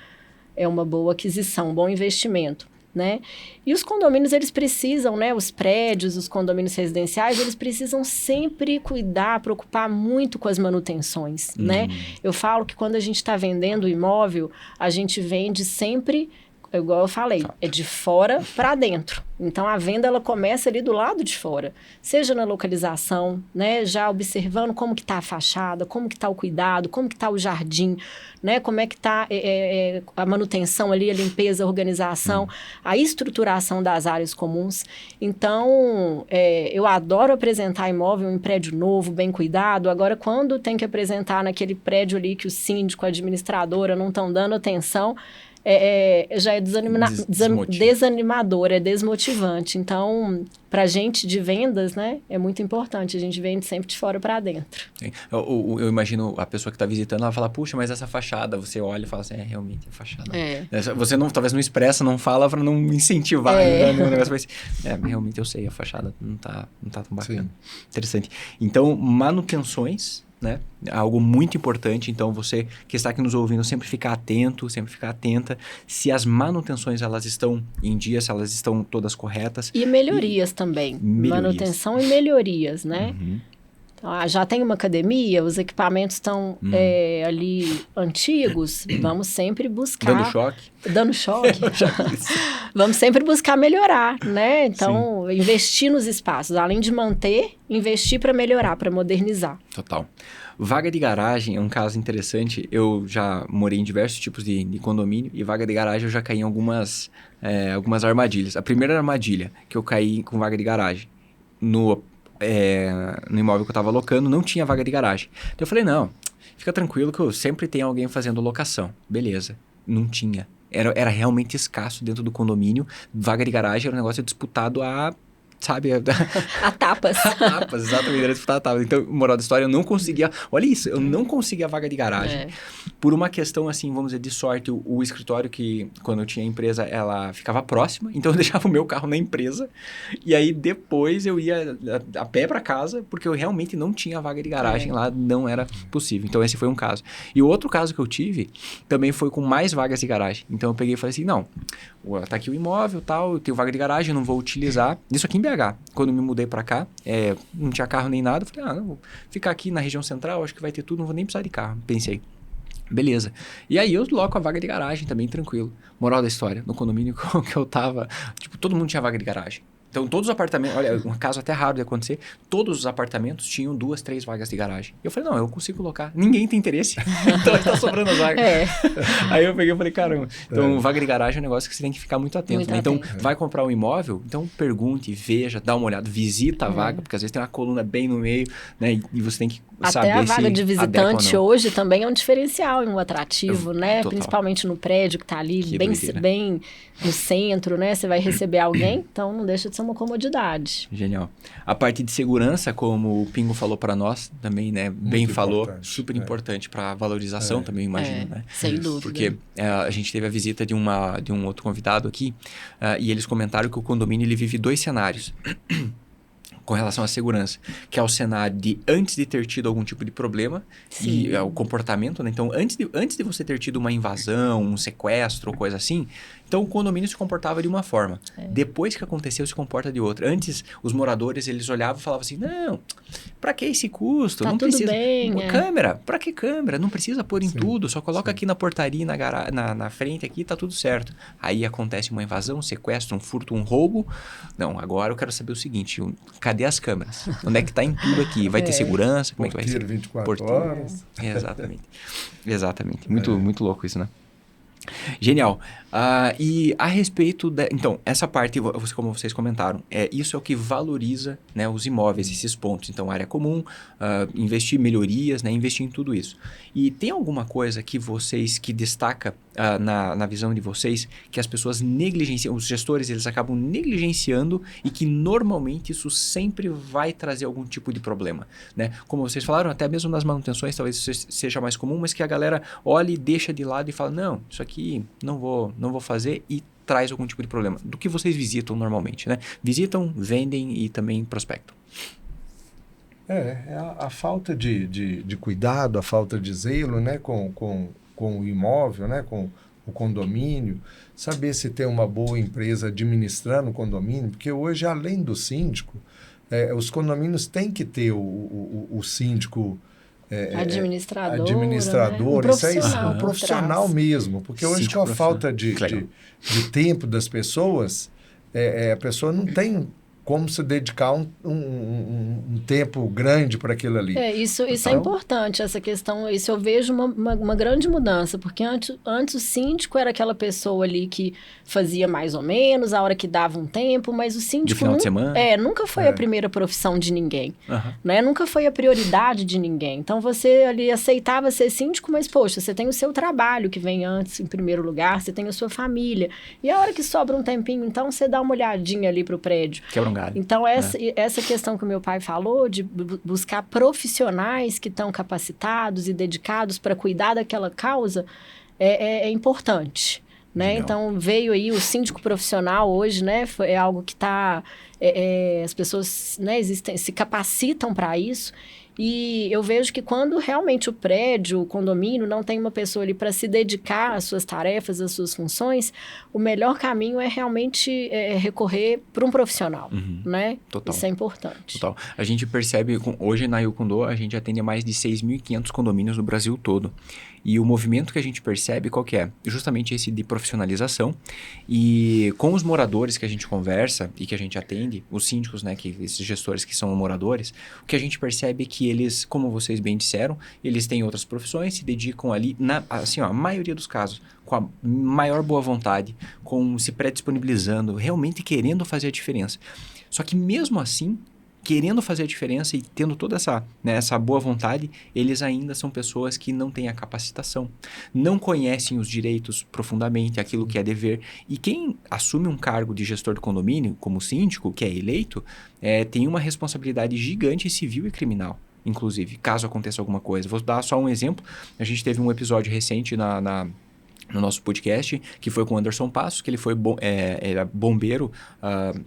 aquisição, um bom investimento, né? E os condomínios, eles precisam, né? Os prédios, os condomínios residenciais, eles precisam sempre cuidar, preocupar muito com as manutenções, né? Eu falo que quando a gente está vendendo o imóvel, a gente vende sempre igual eu falei, é de fora para dentro. Então, a venda, ela começa ali do lado de fora. Seja na localização, né? Já observando como que está a fachada, como que está o cuidado, como que está o jardim, né? Como é que está a manutenção ali, a limpeza, a organização, a estruturação das áreas comuns. Então, eu adoro apresentar imóvel em prédio novo, bem cuidado. Agora, quando tem que apresentar naquele prédio ali que o síndico, a administradora não estão dando atenção, já é desanimador, é desmotivante. Então, para a gente de vendas, né, é muito importante. A gente vende sempre de fora para dentro. Eu imagino a pessoa que está visitando, ela fala, puxa, mas essa fachada, você olha e fala assim, realmente é fachada. Você não, talvez não expressa, não fala para não incentivar. O negócio vai ser, realmente eu sei, a fachada não tá tão bacana. Sim. Interessante. Então, manutenções, né? Algo muito importante, então você que está aqui nos ouvindo sempre ficar atento, sempre ficar atenta se as manutenções elas estão em dia, se elas estão todas corretas. E melhorias também, manutenção e melhorias, né? Então, já tem uma academia, os equipamentos estão ali antigos, vamos sempre buscar... Dando choque. Vamos sempre buscar melhorar, né? Então, investir nos espaços, além de manter, investir para melhorar, para modernizar. Total. Vaga de garagem é um caso interessante. Eu já morei em diversos tipos de condomínio e vaga de garagem eu já caí em algumas armadilhas. A primeira armadilha que eu caí com vaga de garagem no imóvel que eu estava alocando, não tinha vaga de garagem. Então eu falei, não, fica tranquilo que eu sempre tenho alguém fazendo locação. Beleza, não tinha. Era realmente escasso dentro do condomínio. Vaga de garagem era um negócio disputado a tapas. Exatamente, era disputado a tapas. Então, moral da história, eu não conseguia... Olha isso, eu não conseguia vaga de garagem. Por uma questão, assim, vamos dizer, de sorte, o escritório que, quando eu tinha a empresa, ela ficava próxima, então eu deixava o meu carro na empresa, e aí depois eu ia a pé para casa, porque eu realmente não tinha vaga de garagem lá, não era possível. Então, esse foi um caso. E o outro caso que eu tive, também foi com mais vagas de garagem. Então, eu peguei e falei assim, não, tá aqui o imóvel, tal, eu tenho vaga de garagem, eu não vou utilizar. Isso aqui em BH. Quando eu me mudei pra cá, não tinha carro nem nada. Eu falei, não, vou ficar aqui na região central, acho que vai ter tudo, não vou nem precisar de carro. Pensei, beleza. E aí eu loco a vaga de garagem também, tranquilo. Moral da história, no condomínio que eu tava, todo mundo tinha vaga de garagem. Então, todos os apartamentos, olha, um caso até raro de acontecer, todos os apartamentos tinham 2, 3 vagas de garagem. Eu falei, não, eu consigo colocar. Ninguém tem interesse, então tá sobrando as vagas. Aí eu peguei e falei, caramba. Então, vaga de garagem é um negócio que você tem que ficar muito atento. Né? Então, vai comprar um imóvel, então pergunte, veja, dá uma olhada, visita a vaga, porque às vezes tem uma coluna bem no meio, né? E você tem que saber se até a vaga de visitante hoje também é um diferencial e um atrativo, né? Total. Principalmente no prédio que tá ali bem no centro, né? Você vai receber alguém, então não deixa de ser uma comodidade. Genial. A parte de segurança, como o Pingo falou para nós também, né? Bem falou, super importante para valorização também, imagino, né? Sem dúvida. Porque a gente teve a visita de um outro convidado aqui e eles comentaram que o condomínio ele vive 2 cenários. Com relação à segurança, que é o cenário de antes de ter tido algum tipo de problema e o comportamento, né? Então, antes de você ter tido uma invasão, um sequestro ou coisa assim, então o condomínio se comportava de uma forma. Depois que aconteceu, se comporta de outra. Antes, os moradores, eles olhavam e falavam assim, não, pra que esse custo? Tá não tudo precisa. Bem, câmera, pra que câmera? Não precisa pôr em tudo, só coloca aqui na portaria, na frente aqui, tá tudo certo. Aí acontece uma invasão, um sequestro, um furto, um roubo. Não, agora eu quero saber o seguinte, cadê as câmeras? Onde é que tá em tudo aqui? Vai ter segurança? Como é que vai ser? 24 horas. Exatamente. Muito louco isso, né? Genial. E a respeito então, essa parte, como vocês comentaram, isso é o que valoriza, né, os imóveis, esses pontos. Então, área comum, investir em melhorias, né, investir em tudo isso. E tem alguma coisa que destaca na visão de vocês, que as pessoas negligenciam, os gestores, eles acabam negligenciando e que normalmente isso sempre vai trazer algum tipo de problema, né? Como vocês falaram, até mesmo nas manutenções, talvez isso seja mais comum, mas que a galera olha e deixa de lado e fala, não, isso aqui não vou fazer e traz algum tipo de problema. Do que vocês visitam normalmente, né? Visitam, vendem e também prospectam. A falta de cuidado, a falta de zelo, né, com o imóvel, né, com o condomínio, saber se tem uma boa empresa administrando o condomínio, porque hoje, além do síndico, os condomínios têm que ter o síndico administrador, né? Isso é um profissional mesmo, porque hoje com a falta de tempo das pessoas, a pessoa não tem como se dedicar um tempo grande para aquilo ali. Isso é importante, essa questão. Isso eu vejo uma grande mudança, porque antes o síndico era aquela pessoa ali que fazia mais ou menos, a hora que dava um tempo, mas o síndico... De final de semana? Nunca foi a primeira profissão de ninguém, né? Nunca foi a prioridade de ninguém. Então, você ali aceitava ser síndico, mas, poxa, você tem o seu trabalho que vem antes, em primeiro lugar, você tem a sua família. E a hora que sobra um tempinho, então, você dá uma olhadinha ali pro prédio. Quebra um galho. Então, essa questão que o meu pai falou, de buscar profissionais que estão capacitados e dedicados para cuidar daquela causa, é importante. Né? Então, veio aí o síndico profissional hoje, né? É algo que está... as pessoas, né, se capacitam para isso. E eu vejo que quando realmente o prédio, o condomínio, não tem uma pessoa ali para se dedicar às suas tarefas, às suas funções, o melhor caminho é realmente recorrer para um profissional, né? Total. Isso é importante. Total. A gente percebe, hoje na Yukondo, a gente atende mais de 6.500 condomínios no Brasil todo. E o movimento que a gente percebe, qual que é? Justamente esse de profissionalização. E com os moradores que a gente conversa e que a gente atende, os síndicos, né, esses gestores que são moradores, o que a gente percebe é que eles, como vocês bem disseram, eles têm outras profissões, se dedicam ali, a maioria dos casos, com a maior boa vontade, se predisponibilizando, realmente querendo fazer a diferença. Só que mesmo assim, querendo fazer a diferença e tendo toda essa boa vontade, eles ainda são pessoas que não têm a capacitação, não conhecem os direitos profundamente, aquilo que é dever. E quem assume um cargo de gestor de condomínio, como síndico, que é eleito, tem uma responsabilidade gigante civil e criminal, inclusive, caso aconteça alguma coisa. Vou dar só um exemplo. A gente teve um episódio recente no nosso podcast, que foi com o Anderson Passos, que ele foi era bombeiro,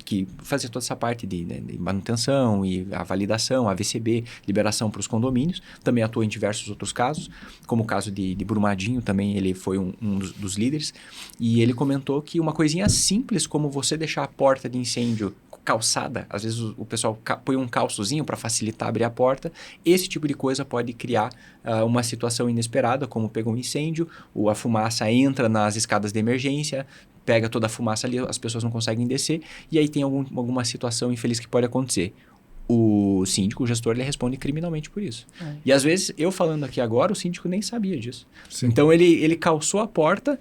que fazia toda essa parte de manutenção e a validação, a VCB, liberação para os condomínios. Também atuou em diversos outros casos, como o caso de Brumadinho, também ele foi um dos líderes. E ele comentou que uma coisinha simples como você deixar a porta de incêndio calçada, às vezes o pessoal põe um calçozinho para facilitar abrir a porta, esse tipo de coisa pode criar uma situação inesperada, como pegou um incêndio, a fumaça entra nas escadas de emergência, pega toda a fumaça ali, as pessoas não conseguem descer, e aí tem alguma situação infeliz que pode acontecer. O síndico, o gestor, ele responde criminalmente por isso. E às vezes, eu falando aqui agora, o síndico nem sabia disso. Sim. Então, ele calçou a porta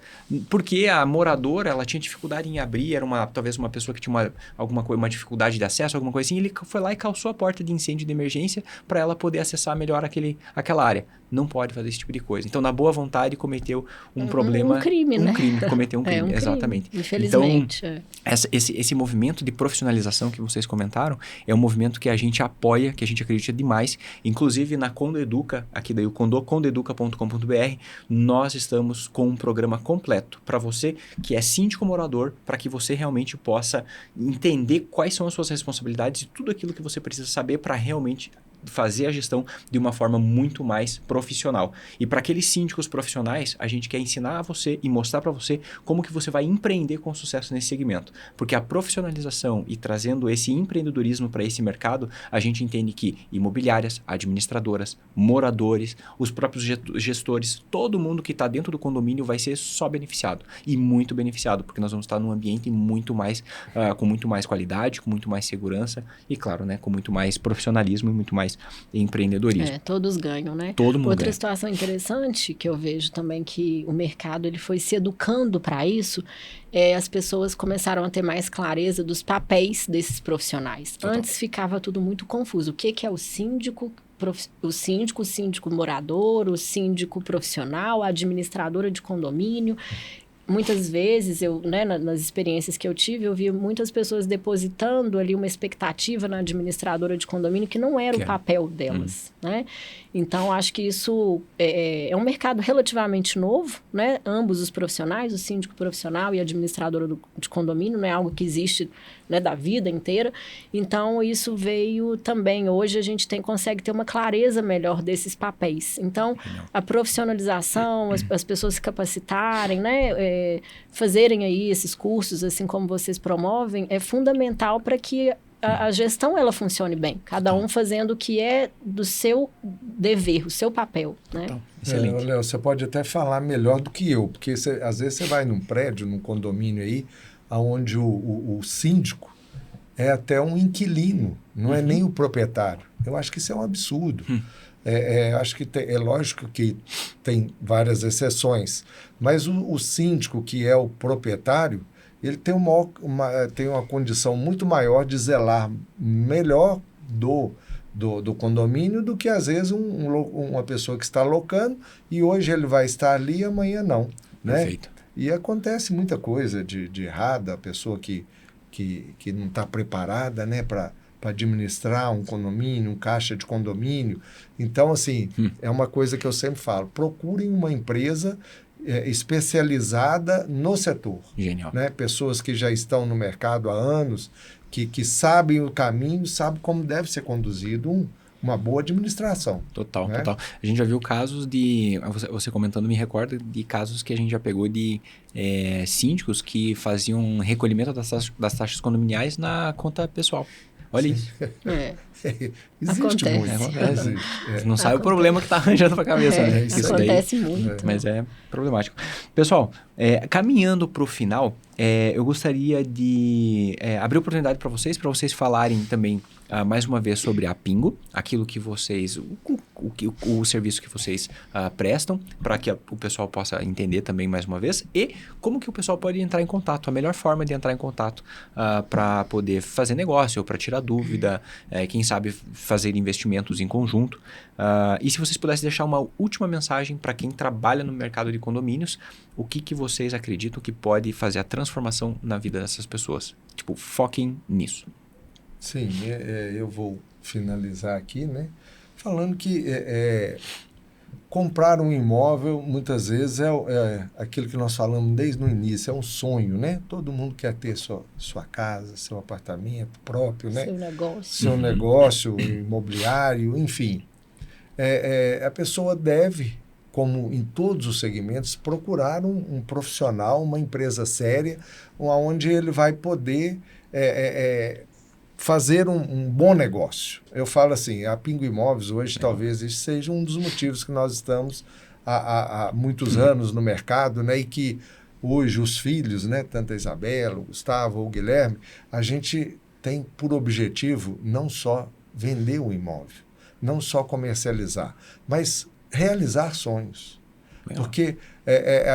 porque a moradora, ela tinha dificuldade em abrir, era talvez uma pessoa que tinha uma dificuldade de acesso, alguma coisa assim, ele foi lá e calçou a porta de incêndio de emergência para ela poder acessar melhor aquela área. Não pode fazer esse tipo de coisa. Então, na boa vontade, cometeu um problema... Um crime, né? Cometeu um crime, exatamente. Crime, infelizmente. Então, esse movimento de profissionalização que vocês comentaram é um movimento que a gente apoia, que a gente acredita demais. Inclusive, na Condo Educa, aqui da Yukondo, condoeduca.com.br, nós estamos com um programa completo para você que é síndico morador, para que você realmente possa entender quais são as suas responsabilidades e tudo aquilo que você precisa saber para realmente fazer a gestão de uma forma muito mais profissional. E para aqueles síndicos profissionais, a gente quer ensinar a você e mostrar para você como que você vai empreender com sucesso nesse segmento. Porque a profissionalização e trazendo esse empreendedorismo para esse mercado, a gente entende que imobiliárias, administradoras, moradores, os próprios gestores, todo mundo que está dentro do condomínio vai ser só beneficiado. E muito beneficiado, porque nós vamos estar num ambiente muito mais, com muito mais qualidade, com muito mais segurança e, claro, né, com muito mais profissionalismo e muito mais empreendedorismo. Todos ganham, né? Todo mundo Outra ganha. situação interessante que eu vejo também que o mercado ele foi se educando para isso, as pessoas começaram a ter mais clareza dos papéis desses profissionais. Total. Antes ficava tudo muito confuso. O que é o síndico? O síndico morador, o síndico profissional, a administradora de condomínio. Muitas vezes, nas experiências que eu tive, eu vi muitas pessoas depositando ali uma expectativa na administradora de condomínio que não era o papel delas, né? Então, acho que isso é um mercado relativamente novo, né? Ambos os profissionais, o síndico profissional e a administradora de condomínio, não é algo que existe, né, da vida inteira. Então, isso veio também. Hoje, a gente consegue ter uma clareza melhor desses papéis. Então, a profissionalização, as pessoas se capacitarem, né? Fazerem aí esses cursos, assim como vocês promovem, é fundamental para que a gestão ela funcione bem. Cada um fazendo o que é do seu dever, o seu papel, né? Então, excelente. Léo, você pode até falar melhor do que eu, porque às vezes você vai num prédio, num condomínio aí, onde o síndico é até um inquilino, não é nem o proprietário. Eu acho que isso é um absurdo. Acho que é lógico que tem várias exceções, mas o síndico, que é o proprietário, ele tem uma condição muito maior de zelar melhor do condomínio do que, às vezes, uma pessoa que está alocando e hoje ele vai estar ali e amanhã não. Perfeito. Né? E acontece muita coisa de errada, a pessoa que não está preparada, né, para administrar um condomínio, um caixa de condomínio. Então, assim, é uma coisa que eu sempre falo, procurem uma empresa especializada no setor. Genial. Né? Pessoas que já estão no mercado há anos, que sabem o caminho, sabem como deve ser conduzido uma boa administração. Total, né? total. A gente já viu casos de... Você comentando me recorda de casos que a gente já pegou de síndicos que faziam recolhimento das taxas condominiais na conta pessoal. Olha isso. Existe Acontece. muito. Acontece. Existe. Não sabe o problema que está arranjando para a cabeça. Né? Isso acontece muito. Mas é problemático. Pessoal, caminhando para o final, eu gostaria de abrir oportunidade para vocês falarem também mais uma vez sobre a Pingo, aquilo que vocês, o serviço que vocês prestam, para que o pessoal possa entender também mais uma vez, e como que o pessoal pode entrar em contato, a melhor forma de entrar em contato para poder fazer negócio, ou para tirar dúvida, quem sabe fazer investimentos em conjunto. E se vocês pudessem deixar uma última mensagem para quem trabalha no mercado de condomínios, o que vocês acreditam que pode fazer a transformação na vida dessas pessoas? Tipo, foquem nisso. Sim, eu vou finalizar aqui, né? Falando que comprar um imóvel, muitas vezes, é aquilo que nós falamos desde o início, é um sonho, né? Todo mundo quer ter sua casa, seu apartamento próprio, né? Seu negócio. Seu negócio imobiliário, enfim. A pessoa deve, como em todos os segmentos, procurar um profissional, uma empresa séria, onde ele vai poder fazer um bom negócio. Eu falo assim, a Pingo Imóveis hoje talvez isso seja um dos motivos que nós estamos há muitos anos no mercado, né? E que hoje os filhos, né, tanto a Isabela, o Gustavo ou o Guilherme, a gente tem por objetivo não só vender o imóvel, não só comercializar, mas realizar sonhos. Porque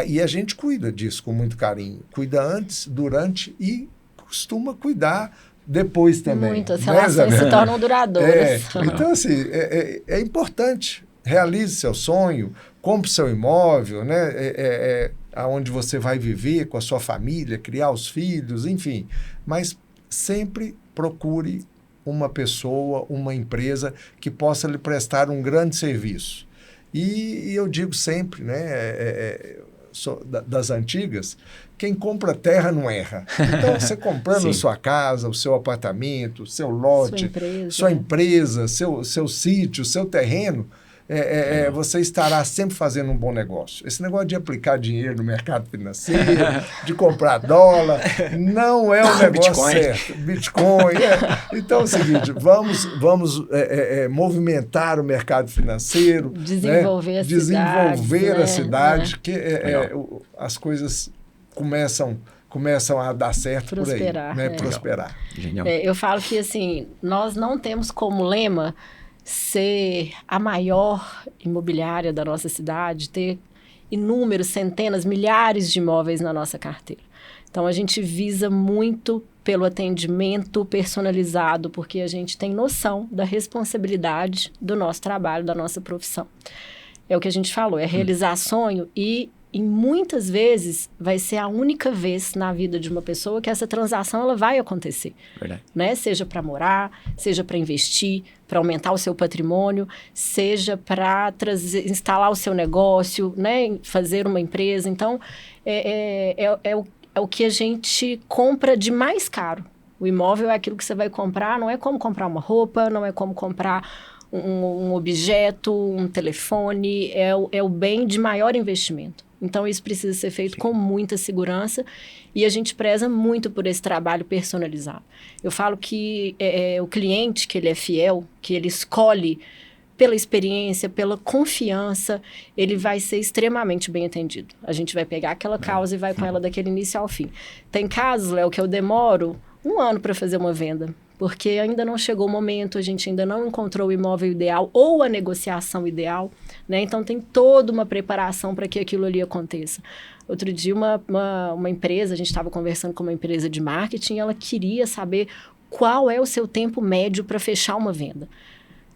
e a gente cuida disso com muito carinho. Cuida antes, durante e costuma cuidar depois também. Muito, as relações se tornam duradouras. Então, assim, é importante. Realize seu sonho, compre seu imóvel, né? Onde você vai viver com a sua família, criar os filhos, enfim. Mas sempre procure uma pessoa, uma empresa que possa lhe prestar um grande serviço. E eu digo sempre, né? Das antigas, quem compra terra não erra. Então, você comprando a sua casa, o seu apartamento, o seu lote, sua empresa, seu sítio, seu terreno, você estará sempre fazendo um bom negócio. Esse negócio de aplicar dinheiro no mercado financeiro, de comprar dólar, não é o negócio Bitcoin. certo. Bitcoin. Então é o seguinte, vamos movimentar o mercado financeiro, desenvolver a cidade, que as coisas começam a dar certo prosperar, por aí, né? Prosperar. Genial. Eu falo que, assim, nós não temos como lema ser a maior imobiliária da nossa cidade, ter inúmeros, centenas, milhares de imóveis na nossa carteira. Então, a gente visa muito pelo atendimento personalizado, porque a gente tem noção da responsabilidade do nosso trabalho, da nossa profissão. É o que a gente falou, é realizar sonho e muitas vezes vai ser a única vez na vida de uma pessoa que essa transação ela vai acontecer. Verdade. Né? Seja para morar, seja para investir, para aumentar o seu patrimônio, seja para instalar o seu negócio, né? Fazer uma empresa. Então, é o que a gente compra de mais caro. O imóvel é aquilo que você vai comprar, não é como comprar uma roupa, não é como comprar um objeto, um telefone, é o bem de maior investimento. Então, isso precisa ser feito com muita segurança e a gente preza muito por esse trabalho personalizado. Eu falo que o cliente, que ele é fiel, que ele escolhe pela experiência, pela confiança, ele vai ser extremamente bem atendido. A gente vai pegar aquela causa e vai com ela daquele início ao fim. Tem casos, Léo, que eu demoro 1 ano para fazer uma venda, porque ainda não chegou o momento, a gente ainda não encontrou o imóvel ideal ou a negociação ideal, né? Então, tem toda uma preparação para que aquilo ali aconteça. Outro dia, uma empresa, a gente estava conversando com uma empresa de marketing, ela queria saber qual é o seu tempo médio para fechar uma venda.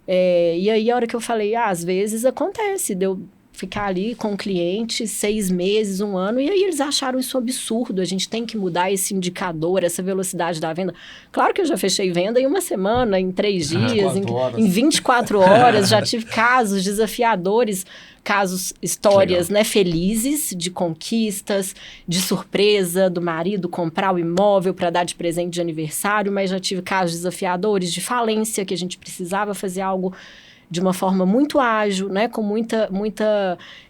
E aí, a hora que eu falei, às vezes acontece, deu ficar ali com o cliente 6 meses, 1 ano, e aí eles acharam isso absurdo, a gente tem que mudar esse indicador, essa velocidade da venda. Claro que eu já fechei venda em 1 semana, em 3 dias, em 24 horas, já tive casos desafiadores, histórias, né, felizes, de conquistas, de surpresa, do marido comprar o imóvel para dar de presente de aniversário, mas já tive casos desafiadores de falência, que a gente precisava fazer algo de uma forma muito ágil, né, com muita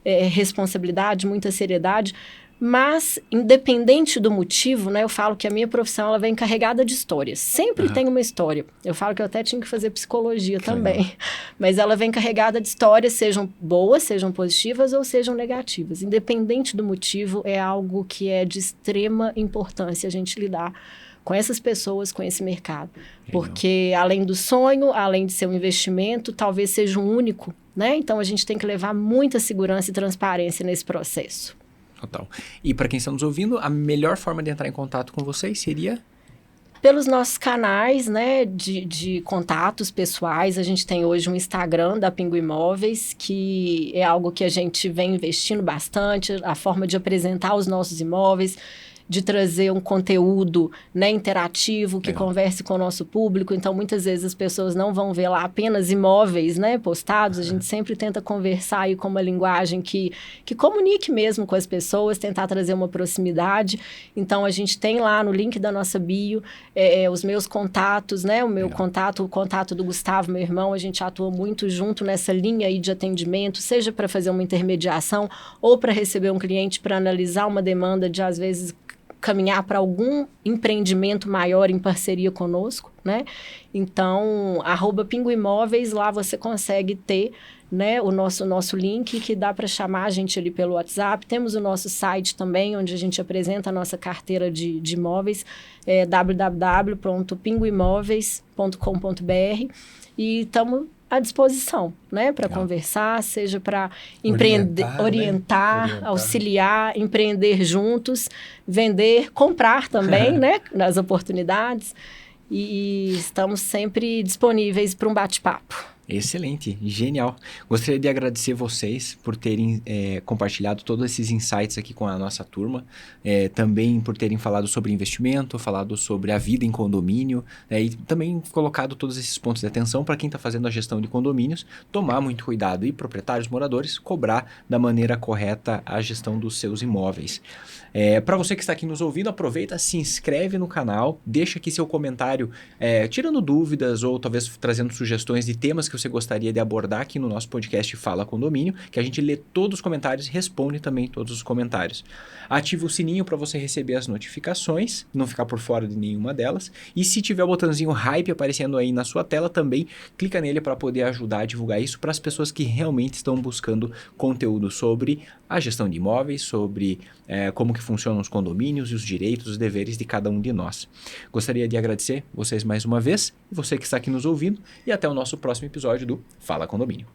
responsabilidade, muita seriedade, mas independente do motivo, né, eu falo que a minha profissão ela vem carregada de histórias. Sempre tem uma história. Eu falo que eu até tinha que fazer psicologia também, mas ela vem carregada de histórias, sejam boas, sejam positivas ou sejam negativas. Independente do motivo, é algo que é de extrema importância a gente lidar com essas pessoas, com esse mercado. Porque além do sonho, além de ser um investimento, talvez seja um único, né? Então, a gente tem que levar muita segurança e transparência nesse processo. Total. E para quem está nos ouvindo, a melhor forma de entrar em contato com vocês seria? Pelos nossos canais, né, de contatos pessoais. A gente tem hoje um Instagram da Pingo Imóveis, que é algo que a gente vem investindo bastante, a forma de apresentar os nossos imóveis, de trazer um conteúdo, né, interativo, que converse com o nosso público. Então, muitas vezes as pessoas não vão ver lá apenas imóveis, né, postados. A gente sempre tenta conversar aí com uma linguagem que comunique mesmo com as pessoas, tentar trazer uma proximidade. Então, a gente tem lá no link da nossa bio os meus contatos, né, o contato do Gustavo, meu irmão. A gente atua muito junto nessa linha aí de atendimento, seja para fazer uma intermediação ou para receber um cliente para analisar uma demanda de, às vezes, caminhar para algum empreendimento maior em parceria conosco, né? Então, @pingoimóveis, lá você consegue ter, né, o nosso link, que dá para chamar a gente ali pelo WhatsApp. Temos o nosso site também, onde a gente apresenta a nossa carteira de imóveis, www.pingoimóveis.com.br, e estamos à disposição, né, para conversar, seja para orientar, auxiliar, empreender juntos, vender, comprar também, né, nas oportunidades, e estamos sempre disponíveis para um bate-papo. Excelente, genial. Gostaria de agradecer vocês por terem compartilhado todos esses insights aqui com a nossa turma, também por terem falado sobre investimento, falado sobre a vida em condomínio, e também colocado todos esses pontos de atenção para quem está fazendo a gestão de condomínios, tomar muito cuidado, e proprietários, moradores, cobrar da maneira correta a gestão dos seus imóveis. Para você que está aqui nos ouvindo, aproveita, se inscreve no canal, deixa aqui seu comentário, tirando dúvidas ou talvez trazendo sugestões de temas que você gostaria de abordar aqui no nosso podcast Fala Condomínio, que a gente lê todos os comentários e responde também todos os comentários. Ativa o sininho para você receber as notificações, não ficar por fora de nenhuma delas. E se tiver o botãozinho Hype aparecendo aí na sua tela também, clica nele para poder ajudar a divulgar isso para as pessoas que realmente estão buscando conteúdo sobre a gestão de imóveis, sobre como que funcionam os condomínios e os direitos, os deveres de cada um de nós. Gostaria de agradecer vocês mais uma vez, e você que está aqui nos ouvindo, e até o nosso próximo episódio do Fala Condomínio.